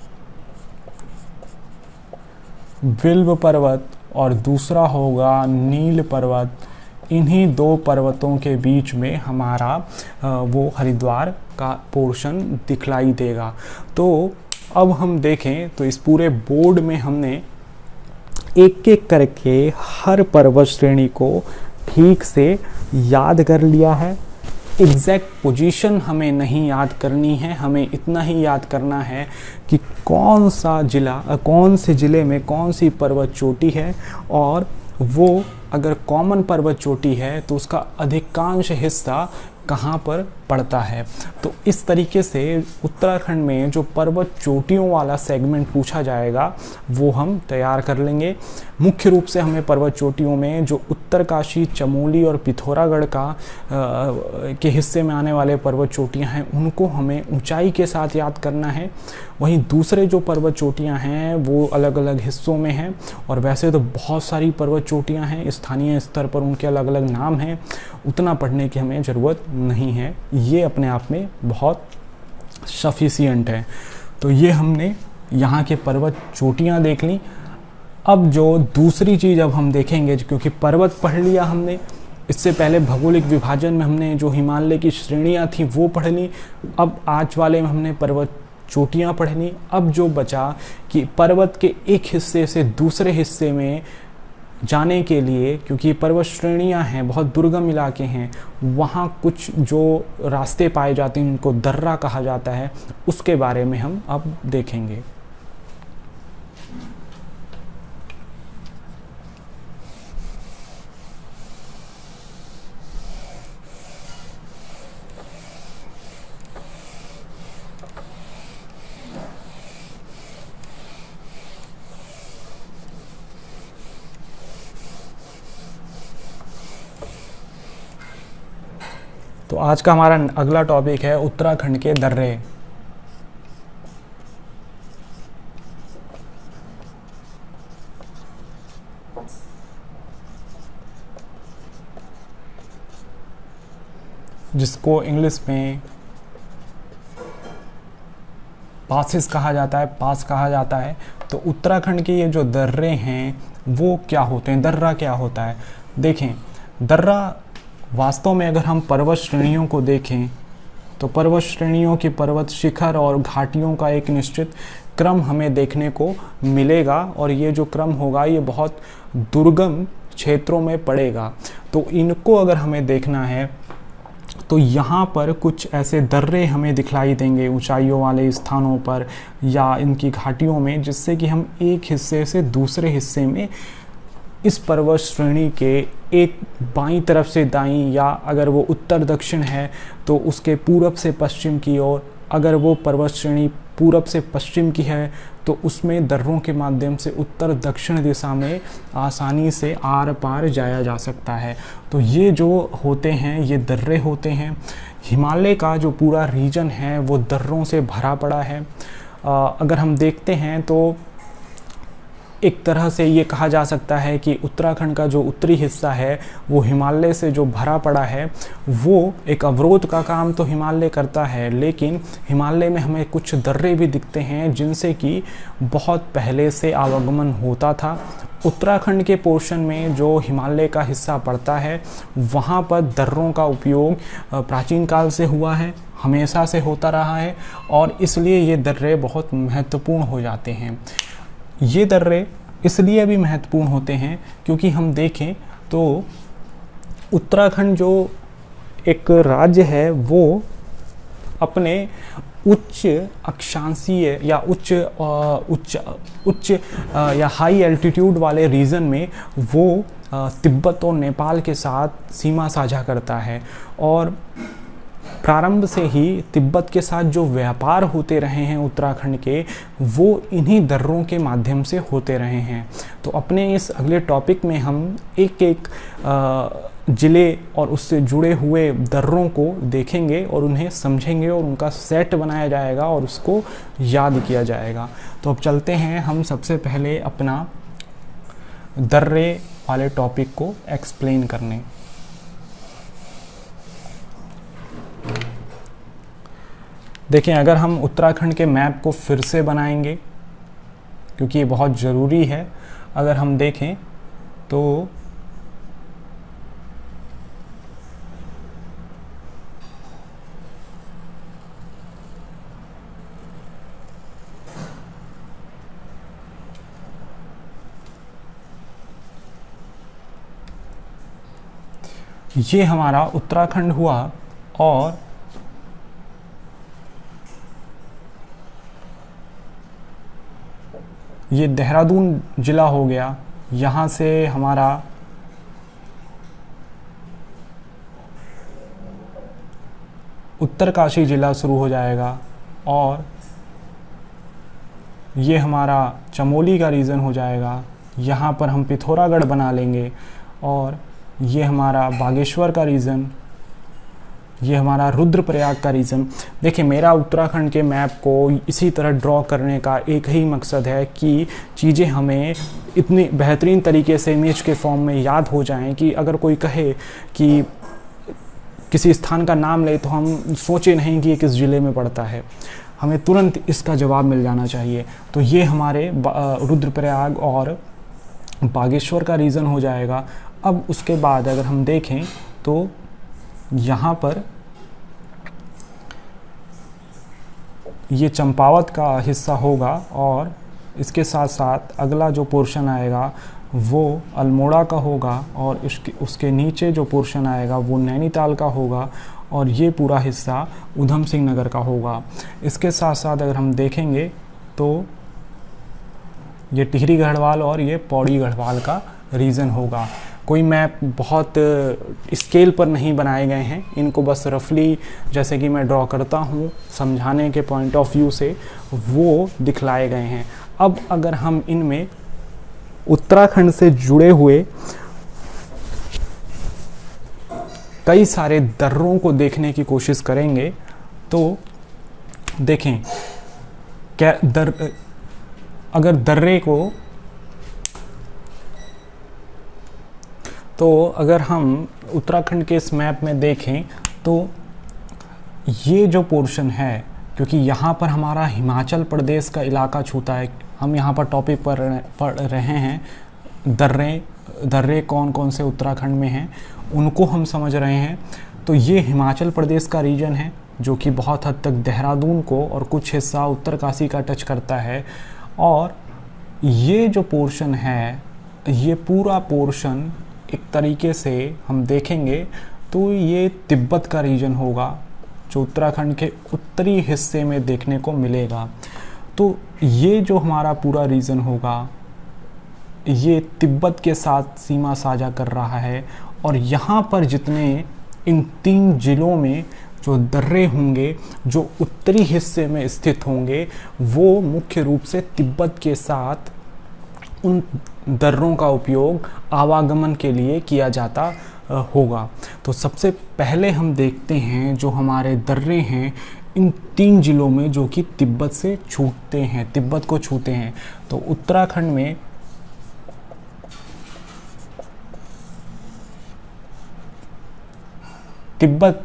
विल्व पर्वत और दूसरा होगा नील पर्वत। इन्हीं दो पर्वतों के बीच में हमारा वो हरिद्वार का पोर्शन दिखलाई देगा। तो अब हम देखें तो इस पूरे बोर्ड में हमने एक एक करके हर पर्वत श्रेणी को ठीक से याद कर लिया है। एग्जैक्ट पोजीशन हमें नहीं याद करनी है, हमें इतना ही याद करना है कि कौन से ज़िले में कौन सी पर्वत चोटी है, और वो अगर कॉमन पर्वत चोटी है तो उसका अधिकांश हिस्सा कहाँ पर पड़ता है। तो इस तरीके से उत्तराखंड में जो पर्वत चोटियों वाला सेगमेंट पूछा जाएगा वो हम तैयार कर लेंगे। मुख्य रूप से हमें पर्वत चोटियों में जो उत्तरकाशी, चमोली और पिथौरागढ़ के हिस्से में आने वाले पर्वत चोटियां हैं उनको हमें ऊंचाई के साथ याद करना है। वहीं दूसरे जो पर्वत चोटियां हैं वो अलग अलग हिस्सों में हैं, और वैसे तो बहुत सारी पर्वत चोटियां हैं, स्थानीय स्तर पर उनके अलग अलग नाम हैं, उतना पढ़ने की हमें ज़रूरत नहीं है, ये अपने आप में बहुत सफिशिएंट है। तो ये हमने यहाँ के पर्वत चोटियाँ देख ली। अब जो दूसरी चीज़ अब हम देखेंगे, क्योंकि पर्वत पढ़ लिया हमने, इससे पहले भौगोलिक विभाजन में हमने जो हिमालय की श्रेणियाँ थी वो पढ़ ली, अब आज वाले में हमने पर्वत चोटियाँ पढ़ ली। अब जो बचा कि पर्वत के एक हिस्से से दूसरे हिस्से में जाने के लिए, क्योंकि पर्वत श्रेणियाँ हैं, बहुत दुर्गम इलाके हैं, वहाँ कुछ जो रास्ते पाए जाते हैं उनको दर्रा कहा जाता है, उसके बारे में हम अब देखेंगे। तो आज का हमारा अगला टॉपिक है उत्तराखंड के दर्रे। जिसको इंग्लिश में पासिस कहा जाता है, पास कहा जाता है। तो उत्तराखंड के ये जो दर्रे हैं वो क्या होते हैं, दर्रा क्या होता है? देखें, दर्रा वास्तव में अगर हम पर्वत श्रेणियों को देखें तो पर्वत श्रेणियों की पर्वत शिखर और घाटियों का एक निश्चित क्रम हमें देखने को मिलेगा, और ये जो क्रम होगा ये बहुत दुर्गम क्षेत्रों में पड़ेगा। तो इनको अगर हमें देखना है तो यहाँ पर कुछ ऐसे दर्रे हमें दिखलाई देंगे ऊंचाइयों वाले स्थानों पर या इनकी घाटियों में, जिससे कि हम एक हिस्से से दूसरे हिस्से में इस पर्वत श्रेणी के एक बाईं तरफ से दाईं, या अगर वो उत्तर दक्षिण है तो उसके पूरब से पश्चिम की ओर, अगर वो पर्वत श्रेणी पूरब से पश्चिम की है तो उसमें दर्रों के माध्यम से उत्तर दक्षिण दिशा में आसानी से आर पार जाया जा सकता है। तो ये जो होते हैं ये दर्रे होते हैं। हिमालय का जो पूरा रीजन है वो दर्रों से भरा पड़ा है। अगर हम देखते हैं तो एक तरह से ये कहा जा सकता है कि उत्तराखंड का जो उत्तरी हिस्सा है वो हिमालय से जो भरा पड़ा है, वो एक अवरोध का काम तो हिमालय करता है, लेकिन हिमालय में हमें कुछ दर्रे भी दिखते हैं जिनसे कि बहुत पहले से आवागमन होता था। उत्तराखंड के पोर्शन में जो हिमालय का हिस्सा पड़ता है वहाँ पर दर्रों का उपयोग प्राचीन काल से हुआ है, हमेशा से होता रहा है, और इसलिए ये दर्रे बहुत महत्वपूर्ण हो जाते हैं। ये दर्रे इसलिए भी महत्वपूर्ण होते हैं क्योंकि हम देखें तो उत्तराखंड जो एक राज्य है वो अपने उच्च अक्षांशीय या उच्च या हाई एल्टीट्यूड वाले रीजन में वो तिब्बत और नेपाल के साथ सीमा साझा करता है, और प्रारंभ से ही तिब्बत के साथ जो व्यापार होते रहे हैं उत्तराखंड के, वो इन्हीं दर्रों के माध्यम से होते रहे हैं। तो अपने इस अगले टॉपिक में हम एक एक ज़िले और उससे जुड़े हुए दर्रों को देखेंगे और उन्हें समझेंगे, और उनका सेट बनाया जाएगा और उसको याद किया जाएगा। तो अब चलते हैं हम सबसे पहले अपना दर्रे वाले टॉपिक को एक्सप्लेन करने। देखें, अगर हम उत्तराखंड के मैप को फिर से बनाएंगे, क्योंकि ये बहुत ज़रूरी है, अगर हम देखें तो ये हमारा उत्तराखंड हुआ, और ये देहरादून ज़िला हो गया। यहाँ से हमारा उत्तरकाशी ज़िला शुरू हो जाएगा, और ये हमारा चमोली का रीजन हो जाएगा। यहाँ पर हम पिथौरागढ़ बना लेंगे, और ये हमारा बागेश्वर का रीजन, ये हमारा रुद्रप्रयाग का रीजन। देखिए, मेरा उत्तराखंड के मैप को इसी तरह ड्रॉ करने का एक ही मकसद है कि चीज़ें हमें इतनी बेहतरीन तरीके से इमेज के फॉर्म में याद हो जाएं कि अगर कोई कहे कि किसी स्थान का नाम ले तो हम सोचे नहीं कि ये किस ज़िले में पड़ता है, हमें तुरंत इसका जवाब मिल जाना चाहिए। तो ये हमारे रुद्रप्रयाग और बागेश्वर का रीज़न हो जाएगा। अब उसके बाद अगर हम देखें तो यहाँ पर ये चंपावत का हिस्सा होगा, और इसके साथ साथ अगला जो पोर्शन आएगा वो अल्मोड़ा का होगा, और उसके नीचे जो पोर्शन आएगा वो नैनीताल का होगा, और ये पूरा हिस्सा ऊधम सिंह नगर का होगा। इसके साथ साथ अगर हम देखेंगे तो ये टिहरी गढ़वाल और ये पौड़ी गढ़वाल का रीजन होगा। कोई मैप बहुत स्केल पर नहीं बनाए गए हैं, इनको बस रफली जैसे कि मैं ड्रॉ करता हूँ समझाने के पॉइंट ऑफ व्यू से वो दिखलाए गए हैं। अब अगर हम इनमें उत्तराखंड से जुड़े हुए कई सारे दर्रों को देखने की कोशिश करेंगे तो देखें, क्या अगर दर्रे को, तो अगर हम उत्तराखंड के इस मैप में देखें तो ये जो पोर्शन है, क्योंकि यहाँ पर हमारा हिमाचल प्रदेश का इलाका छूता है, हम यहाँ पर टॉपिक पर पढ़ रहे हैं दर्रे कौन कौन से उत्तराखंड में हैं उनको हम समझ रहे हैं। तो ये हिमाचल प्रदेश का रीजन है जो कि बहुत हद तक देहरादून को और कुछ हिस्सा उत्तरकाशी का टच करता है, और ये जो पोर्शन है, ये पूरा पोर्शन एक तरीके से हम देखेंगे तो ये तिब्बत का रीजन होगा जो उत्तराखंड के उत्तरी हिस्से में देखने को मिलेगा। तो ये जो हमारा पूरा रीजन होगा ये तिब्बत के साथ सीमा साझा कर रहा है, और यहाँ पर जितने इन 3 जिलों में जो दर्रे होंगे जो उत्तरी हिस्से में स्थित होंगे वो मुख्य रूप से तिब्बत के साथ उन दर्रों का उपयोग आवागमन के लिए किया जाता होगा। तो सबसे पहले हम देखते हैं जो हमारे दर्रे हैं इन 3 जिलों में जो कि तिब्बत से छूटते हैं, तिब्बत को छूते हैं। तो उत्तराखंड में तिब्बत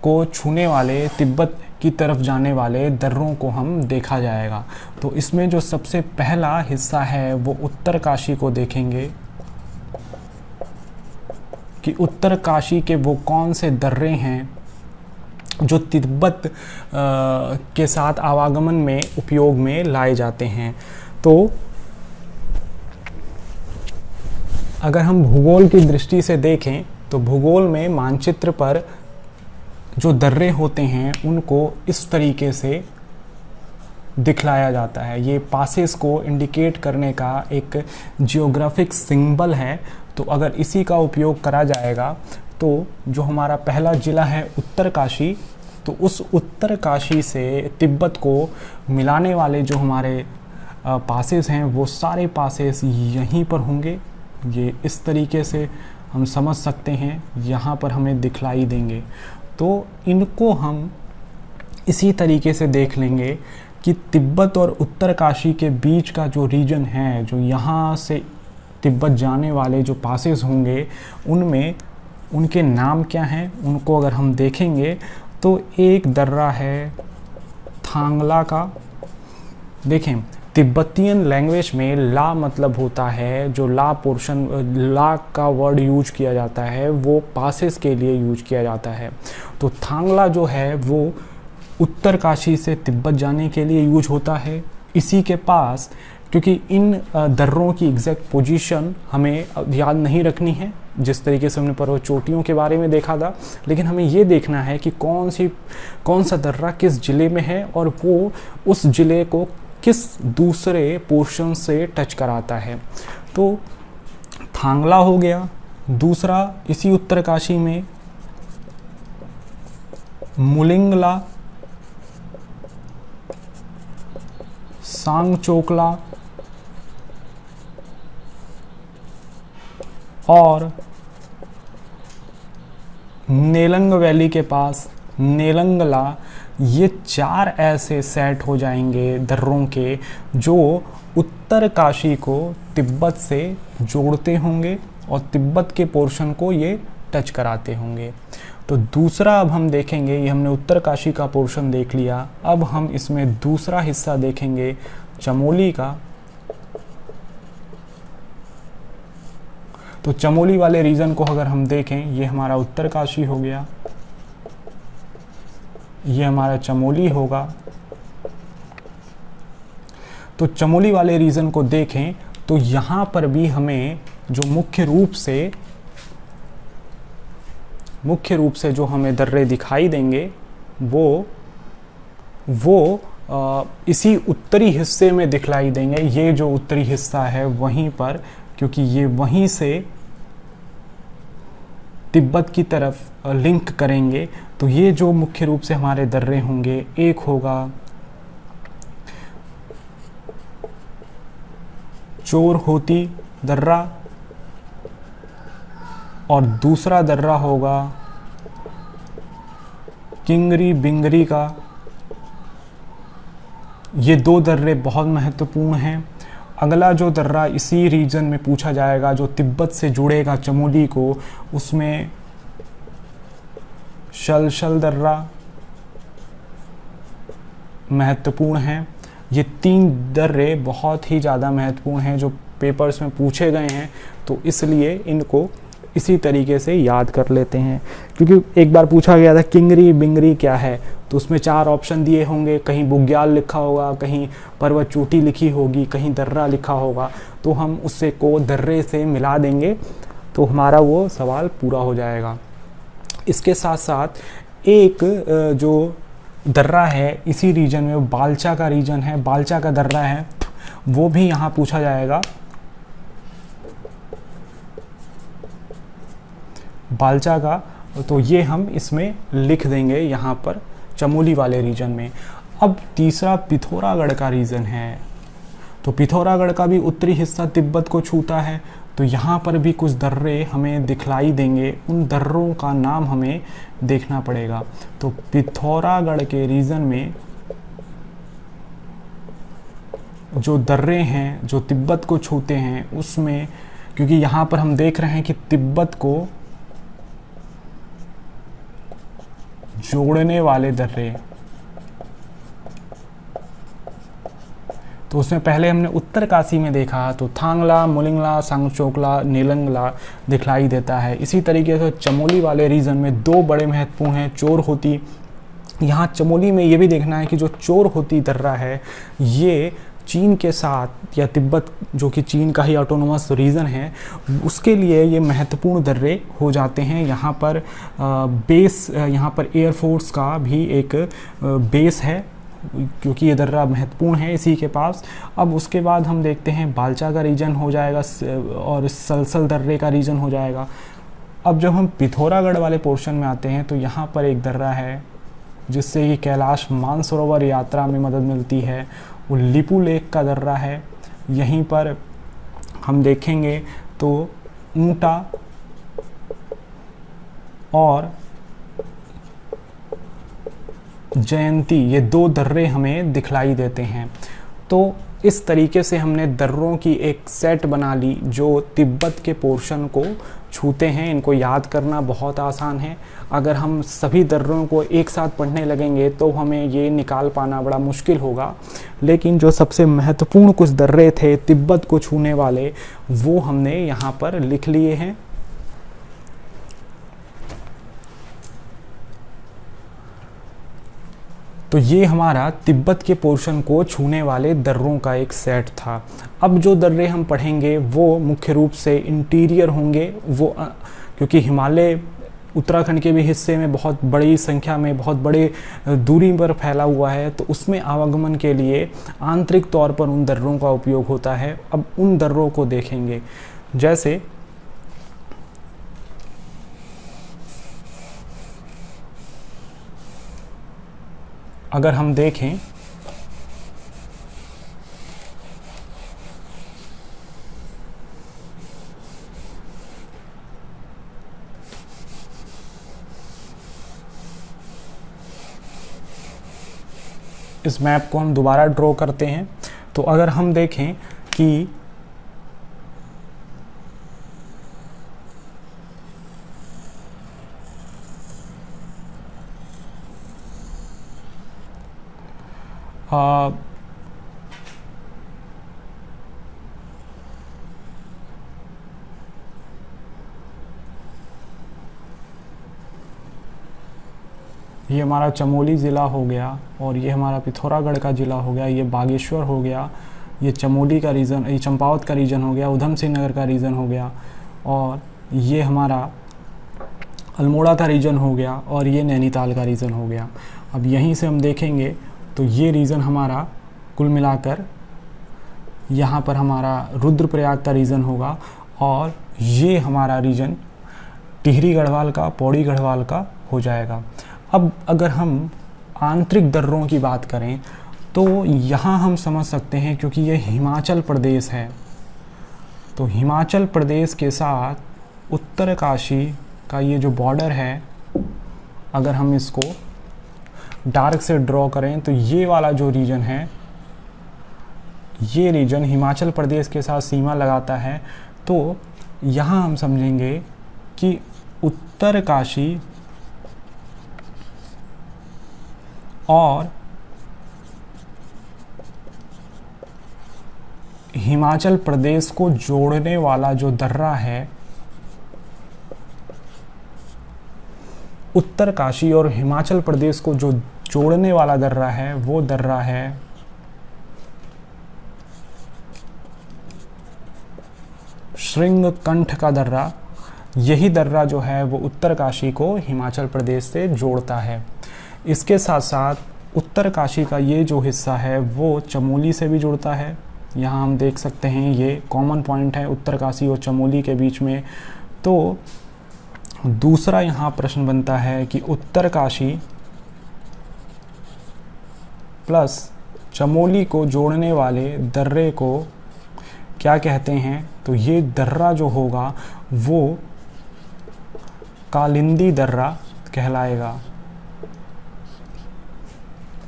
को छूने वाले, तिब्बत की तरफ जाने वाले दर्रों को हम देखा जाएगा। तो इसमें जो सबसे पहला हिस्सा है वो उत्तरकाशी को देखेंगे कि उत्तरकाशी के वो कौन से दर्रे हैं जो तिब्बत के साथ आवागमन में उपयोग में लाए जाते हैं। तो अगर हम भूगोल की दृष्टि से देखें तो भूगोल में मानचित्र पर जो दर्रे होते हैं उनको इस तरीके से दिखलाया जाता है। ये पासेस को इंडिकेट करने का एक जियोग्राफिक सिंबल है। तो अगर इसी का उपयोग करा जाएगा तो जो हमारा पहला ज़िला है उत्तरकाशी, तो उस उत्तरकाशी से तिब्बत को मिलाने वाले जो हमारे पासेस हैं वो सारे पासेस यहीं पर होंगे। ये इस तरीके से हम समझ सकते हैं, यहाँ पर हमें दिखलाई देंगे। तो इनको हम इसी तरीके से देख लेंगे कि तिब्बत और उत्तरकाशी के बीच का जो रीजन है, जो यहाँ से तिब्बत जाने वाले जो पासेस होंगे उनमें उनके नाम क्या हैं, उनको अगर हम देखेंगे तो एक दर्रा है थांगला का। देखें, तिब्बतियन लैंग्वेज में ला मतलब होता है, जो ला पोर्शन, ला का वर्ड यूज किया जाता है वो पासेस के लिए यूज किया जाता है। तो थांगला जो है वो उत्तरकाशी से तिब्बत जाने के लिए यूज होता है। इसी के पास, क्योंकि इन दर्रों की एग्जैक्ट पोजीशन हमें याद नहीं रखनी है, जिस तरीके से हमने पर्वत चोटियों के बारे में देखा था, लेकिन हमें ये देखना है कि कौन सा दर्रा किस ज़िले में है और वो उस ज़िले को किस दूसरे पोर्शन से टच कराता है। तो थांगला हो गया। दूसरा इसी उत्तरकाशी में मुलिंगला, सांगचोकला और नेलंग वैली के पास नेलंगला, ये 4 ऐसे सेट हो जाएंगे दर्रों के जो उत्तरकाशी को तिब्बत से जोड़ते होंगे और तिब्बत के पोर्शन को ये टच कराते होंगे। तो दूसरा अब हम देखेंगे, ये हमने उत्तरकाशी का पोर्शन देख लिया, अब हम इसमें दूसरा हिस्सा देखेंगे चमोली का। तो चमोली वाले रीजन को अगर हम देखें, ये हमारा उत्तरकाशी हो गया, ये हमारा चमोली होगा। तो चमोली वाले रीजन को देखें तो यहाँ पर भी हमें जो मुख्य रूप से जो हमें दर्रे दिखाई देंगे वो इसी उत्तरी हिस्से में दिखलाई देंगे। ये जो उत्तरी हिस्सा है वहीं पर, क्योंकि ये वहीं से तिब्बत की तरफ लिंक करेंगे। तो ये जो मुख्य रूप से हमारे दर्रे होंगे, एक होगा चोर होती दर्रा और दूसरा दर्रा होगा किंगरी बिंगरी का। ये 2 दर्रे बहुत महत्वपूर्ण हैं। अगला जो दर्रा इसी रीजन में पूछा जाएगा जो तिब्बत से जुड़ेगा चमोली को, उसमें शलशल दर्रा महत्वपूर्ण हैं। ये 3 दर्रे बहुत ही ज़्यादा महत्वपूर्ण हैं जो पेपर्स में पूछे गए हैं, तो इसलिए इनको इसी तरीके से याद कर लेते हैं। क्योंकि एक बार पूछा गया था किंगरी बिंगरी क्या है, तो उसमें 4 ऑप्शन दिए होंगे, कहीं बुग्याल लिखा होगा, कहीं पर्वत चोटी लिखी होगी, कहीं दर्रा लिखा होगा, तो हम उससे को दर्रे से मिला देंगे तो हमारा वो सवाल पूरा हो जाएगा। इसके साथ साथ एक जो दर्रा है इसी रीजन में, बालचा का रीजन है, बालचा का दर्रा है, वो भी यहाँ पूछा जाएगा। बालचा का, तो ये हम इसमें लिख देंगे यहाँ पर चमोली वाले रीजन में। अब तीसरा पिथौरागढ़ का रीजन है, तो पिथौरागढ़ का भी उत्तरी हिस्सा तिब्बत को छूता है, तो यहाँ पर भी कुछ दर्रे हमें दिखलाई देंगे, उन दर्रों का नाम हमें देखना पड़ेगा। तो पिथौरागढ़ के रीजन में जो दर्रे हैं जो तिब्बत को छूते हैं, उसमें क्योंकि यहाँ पर हम देख रहे हैं कि तिब्बत को जोड़ने वाले दर्रे, तो उसमें पहले हमने उत्तरकाशी में देखा तो थांगला, मुलिंगला, सांगचोकला, नेलंगला दिखलाई देता है। इसी तरीके से चमोली वाले रीजन में 2 बड़े महत्वपूर्ण हैं, चोर होती। यहाँ चमोली में ये भी देखना है कि जो चोर होती दर्रा है ये चीन के साथ, या तिब्बत जो कि चीन का ही ऑटोनोमस रीजन है, उसके लिए ये महत्वपूर्ण दर्रे हो जाते हैं। यहाँ पर बेस, यहाँ पर एयरफोर्स का भी एक बेस है, क्योंकि ये दर्रा महत्वपूर्ण है इसी के पास। अब उसके बाद हम देखते हैं बालचा का रीजन हो जाएगा और सलसल दर्रे का रीजन हो जाएगा। अब जब हम पिथौरागढ़ वाले पोर्शन में आते हैं तो यहाँ पर एक दर्रा है जिससे कि कैलाश मानसरोवर यात्रा में मदद मिलती है, वो लिपू लेक का दर्रा है। यहीं पर हम देखेंगे तो ऊंटा और जयंती, ये 2 दर्रे हमें दिखलाई देते हैं। तो इस तरीके से हमने दर्रों की एक सेट बना ली जो तिब्बत के पोर्शन को छूते हैं। इनको याद करना बहुत आसान है। अगर हम सभी दर्रों को एक साथ पढ़ने लगेंगे तो हमें ये निकाल पाना बड़ा मुश्किल होगा, लेकिन जो सबसे महत्वपूर्ण कुछ दर्रे थे तिब्बत को छूने वाले, वो हमने यहाँ पर लिख लिए हैं। तो ये हमारा तिब्बत के पोर्शन को छूने वाले दर्रों का एक सेट था। अब जो दर्रे हम पढ़ेंगे वो मुख्य रूप से इंटीरियर होंगे, वो क्योंकि हिमालय उत्तराखंड के भी हिस्से में बहुत बड़ी संख्या में, बहुत बड़े दूरी पर फैला हुआ है, तो उसमें आवागमन के लिए आंतरिक तौर पर उन दर्रों का उपयोग होता है। अब उन दर्रों को देखेंगे, जैसे अगर हम देखें इस मैप को हम दोबारा ड्रॉ करते हैं, तो अगर हम देखें कि ये हमारा चमोली ज़िला हो गया और ये हमारा पिथौरागढ़ का ज़िला हो गया, ये बागेश्वर हो गया, ये चमोली का रीजन, ये चंपावत का रीजन हो गया, उधम सिंह नगर का रीजन हो गया, और ये हमारा अल्मोड़ा का रीजन हो गया, और ये नैनीताल का रीजन हो गया। अब यहीं से हम देखेंगे तो ये रीजन हमारा कुल मिलाकर यहाँ पर हमारा रुद्रप्रयाग का रीजन होगा, और ये हमारा रीजन टिहरी गढ़वाल का, पौड़ी गढ़वाल का हो जाएगा। अब अगर हम आंतरिक दर्रों की बात करें तो यहाँ हम समझ सकते हैं, क्योंकि ये हिमाचल प्रदेश है, तो हिमाचल प्रदेश के साथ उत्तरकाशी का ये जो बॉर्डर है, अगर हम इसको डार्क से ड्रॉ करें तो ये वाला जो रीजन है, ये रीजन हिमाचल प्रदेश के साथ सीमा लगाता है। तो यहाँ हम समझेंगे कि उत्तरकाशी और हिमाचल प्रदेश को जोड़ने वाला जो दर्रा है, उत्तरकाशी और हिमाचल प्रदेश को जो जोड़ने वाला दर्रा है, वो दर्रा है श्रृंगकंठ का दर्रा। यही दर्रा जो है वो उत्तरकाशी को हिमाचल प्रदेश से जोड़ता है। इसके साथ साथ उत्तरकाशी का ये जो हिस्सा है वो चमोली से भी जुड़ता है। यहाँ हम देख सकते हैं ये कॉमन पॉइंट है उत्तरकाशी और चमोली के बीच में। तो दूसरा यहाँ प्रश्न बनता है कि उत्तरकाशी प्लस चमोली को जोड़ने वाले दर्रे को क्या कहते हैं? तो ये दर्रा जो होगा वो कालिंदी दर्रा कहलाएगा।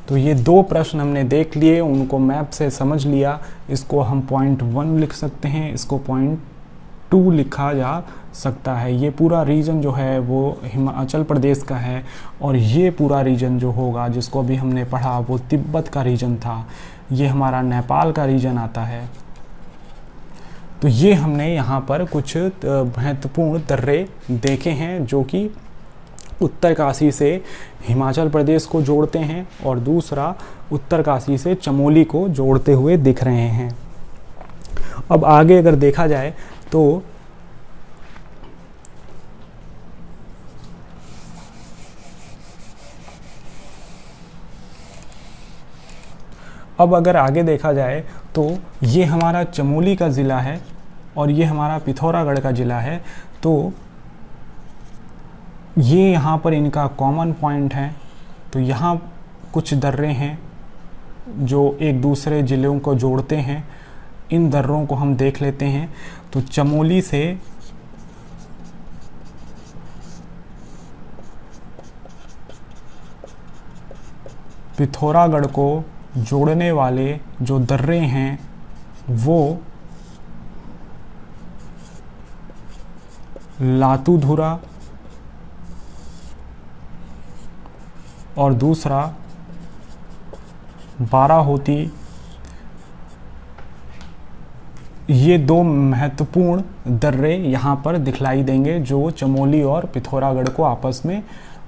तो ये दो प्रश्न हमने देख लिए, उनको मैप से समझ लिया। इसको हम पॉइंट 1 लिख सकते हैं, इसको पॉइंट 2 लिखा जा सकता है। ये पूरा रीजन जो है वो हिमाचल प्रदेश का है, और ये पूरा रीजन जो होगा जिसको अभी हमने पढ़ा वो तिब्बत का रीजन था। ये हमारा नेपाल का रीजन आता है। तो ये हमने यहाँ पर कुछ महत्वपूर्ण दर्रे देखे हैं जो कि उत्तरकाशी से हिमाचल प्रदेश को जोड़ते हैं, और दूसरा उत्तरकाशी से चमोली को जोड़ते हुए दिख रहे हैं। अब आगे अगर देखा जाए तो ये हमारा चमोली का ज़िला है और ये हमारा पिथौरागढ़ का ज़िला है। तो ये यहाँ पर इनका कॉमन पॉइंट है। तो यहाँ कुछ दर्रे हैं जो एक दूसरे ज़िलों को जोड़ते हैं। इन दर्रों को हम देख लेते हैं। तो चमोली से पिथौरागढ़ को जोड़ने वाले जो दर्रे हैं वो लातूधुरा और दूसरा बाराहोती, ये दो महत्वपूर्ण दर्रे यहाँ पर दिखलाई देंगे जो चमोली और पिथौरागढ़ को आपस में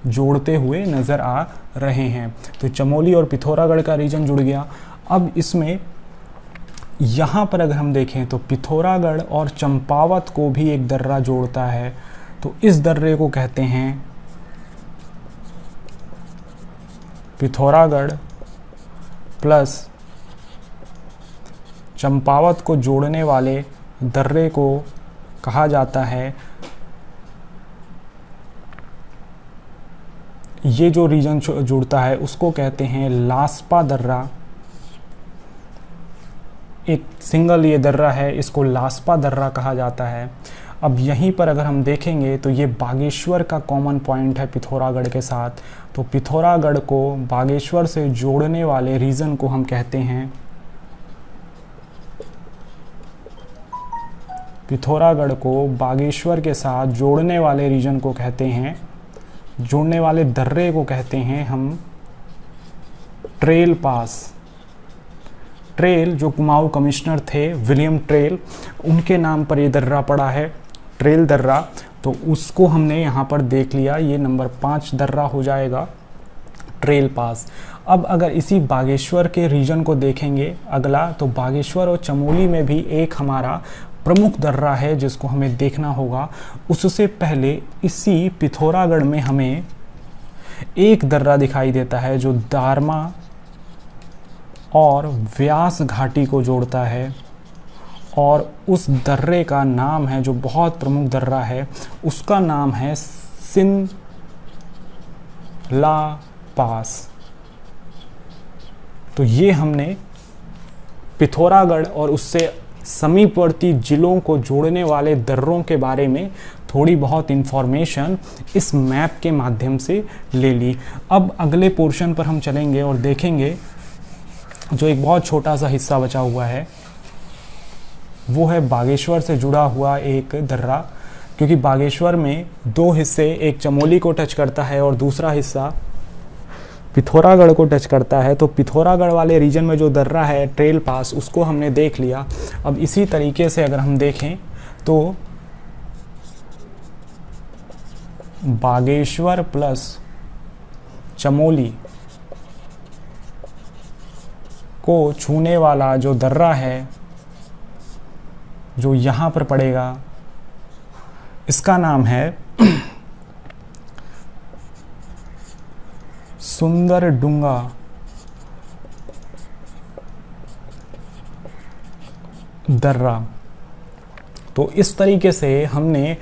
जोड़ते हुए नज़र आ रहे हैं। तो चमोली और पिथौरागढ़ का रीजन जुड़ गया। अब इसमें यहाँ पर अगर हम देखें तो पिथौरागढ़ और चंपावत को भी एक दर्रा जोड़ता है। तो इस दर्रे को कहते हैं पिथौरागढ़ प्लस चंपावत को जोड़ने वाले दर्रे को कहा जाता है ये जो रीजन जुड़ता है उसको कहते हैं लास्पा दर्रा। एक सिंगल ये दर्रा है, इसको लास्पा दर्रा कहा जाता है। अब यहीं पर अगर हम देखेंगे तो ये बागेश्वर का कॉमन पॉइंट है पिथौरागढ़ के साथ। तो पिथौरागढ़ को बागेश्वर से जोड़ने वाले रीजन को हम कहते हैं, पिथौरागढ़ को बागेश्वर के साथ जोड़ने वाले रीजन को कहते हैं, जोड़ने वाले दर्रे को कहते हैं हम ट्रेल पास। ट्रेल, जो कुमाऊं कमिश्नर थे विलियम ट्रेल, उनके नाम पर ये दर्रा पड़ा है, ट्रेल दर्रा। तो उसको हमने यहाँ पर देख लिया, ये नंबर 5 दर्रा हो जाएगा, ट्रेल पास। अब अगर इसी बागेश्वर के रीजन को देखेंगे अगला, तो बागेश्वर और चमोली में भी एक हमारा प्रमुख दर्रा है जिसको हमें देखना होगा। उससे पहले इसी पिथौरागढ़ में हमें एक दर्रा दिखाई देता है जो दारमा और व्यास घाटी को जोड़ता है, और उस दर्रे का नाम है, जो बहुत प्रमुख दर्रा है, उसका नाम है सिंधला पास। तो ये हमने पिथौरागढ़ और उससे समीपवर्ती जिलों को जोड़ने वाले दर्रों के बारे में थोड़ी बहुत इंफॉर्मेशन इस मैप के माध्यम से ले ली। अब अगले पोर्शन पर हम चलेंगे और देखेंगे जो एक बहुत छोटा सा हिस्सा बचा हुआ है, वो है बागेश्वर से जुड़ा हुआ एक दर्रा। क्योंकि बागेश्वर में 2 हिस्से, एक चमोली को टच करता है और दूसरा हिस्सा पिथौरागढ़ को टच करता है। तो पिथौरागढ़ वाले रीजन में जो दर्रा है ट्रेल पास, उसको हमने देख लिया। अब इसी तरीके से अगर हम देखें तो बागेश्वर प्लस चमोली को छूने वाला जो दर्रा है, जो यहाँ पर पड़ेगा, इसका नाम है सुंदरडुंगा दर्रा। तो इस तरीके से हमने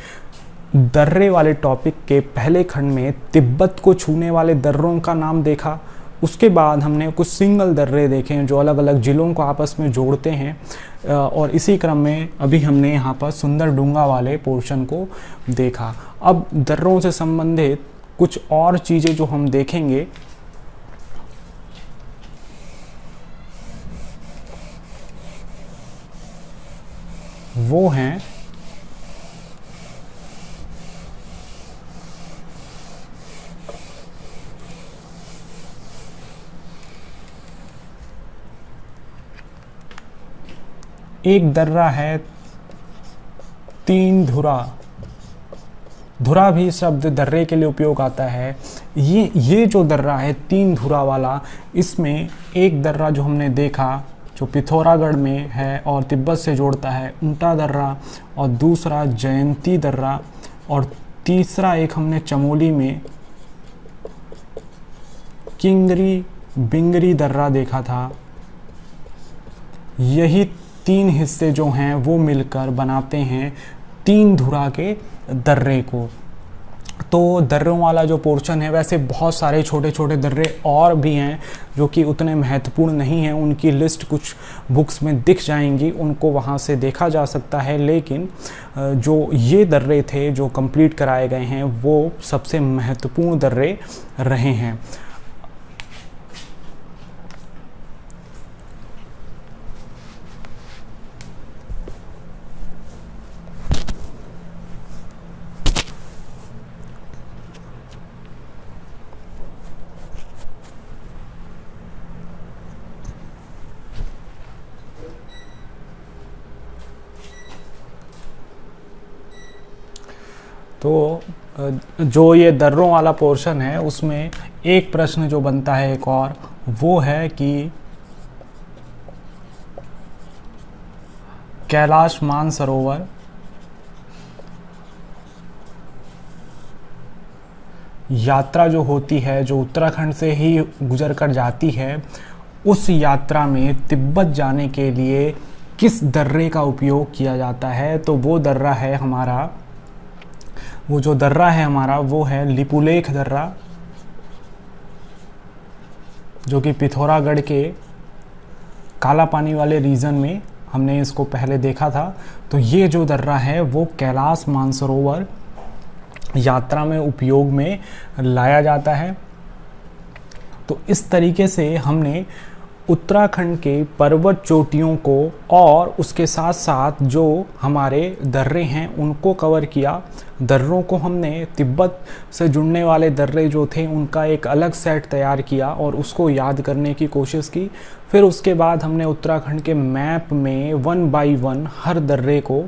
दर्रे वाले टॉपिक के पहले खंड में तिब्बत को छूने वाले दर्रों का नाम देखा। उसके बाद हमने कुछ सिंगल दर्रे देखे जो अलग अलग ज़िलों को आपस में जोड़ते हैं, और इसी क्रम में अभी हमने यहाँ पर सुंदरडुंगा वाले पोर्शन को देखा। अब दर्रों से संबंधित कुछ और चीज़ें जो हम देखेंगे, वो हैं एक दर्रा है तीन धुरा। धुरा भी शब्द दर्रे के लिए उपयोग आता है। ये जो दर्रा है तीन धुरा वाला, इसमें एक दर्रा जो हमने देखा जो पिथौरागढ़ में है और तिब्बत से जोड़ता है, ऊंटा दर्रा, और दूसरा जयंती दर्रा, और तीसरा एक हमने चमोली में किंगरी बिंगरी दर्रा देखा था। यही 3 हिस्से जो हैं वो मिलकर बनाते हैं तीन धुरा के दर्रे को। तो दर्रों वाला जो पोर्शन है, वैसे बहुत सारे छोटे छोटे दर्रे और भी हैं जो कि उतने महत्वपूर्ण नहीं हैं, उनकी लिस्ट कुछ बुक्स में दिख जाएंगी, उनको वहाँ से देखा जा सकता है। लेकिन जो ये दर्रे थे जो कंप्लीट कराए गए हैं, वो सबसे महत्वपूर्ण दर्रे रहे हैं। तो जो ये दर्रों वाला पोर्शन है, उसमें एक प्रश्न जो बनता है एक और, वो है कि कैलाश मानसरोवर यात्रा जो होती है, जो उत्तराखंड से ही गुजर कर जाती है, उस यात्रा में तिब्बत जाने के लिए किस दर्रे का उपयोग किया जाता है। तो वो दर्रा है हमारा, वो जो दर्रा है हमारा, वो है लिपुलेख दर्रा। जो कि पिथौरागढ़ के काला पानी वाले रीजन में हमने इसको पहले देखा था। तो ये जो दर्रा है वो कैलाश मानसरोवर यात्रा में उपयोग में लाया जाता है। तो इस तरीके से हमने उत्तराखंड के पर्वत चोटियों को और उसके साथ साथ जो हमारे दर्रे हैं उनको कवर किया। दर्रों को हमने तिब्बत से जुड़ने वाले दर्रे जो थे उनका एक अलग सेट तैयार किया और उसको याद करने की कोशिश की। फिर उसके बाद हमने उत्तराखंड के मैप में 1 बाय 1 हर दर्रे को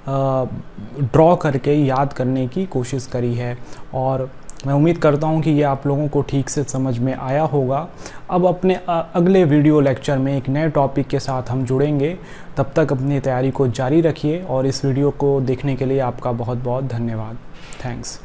ड्रॉ करके याद करने की कोशिश करी है। और मैं उम्मीद करता हूँ कि ये आप लोगों को ठीक से समझ में आया होगा। अब अपने अगले वीडियो लेक्चर में एक नए टॉपिक के साथ हम जुड़ेंगे। तब तक अपनी तैयारी को जारी रखिए और इस वीडियो को देखने के लिए आपका बहुत बहुत धन्यवाद। थैंक्स।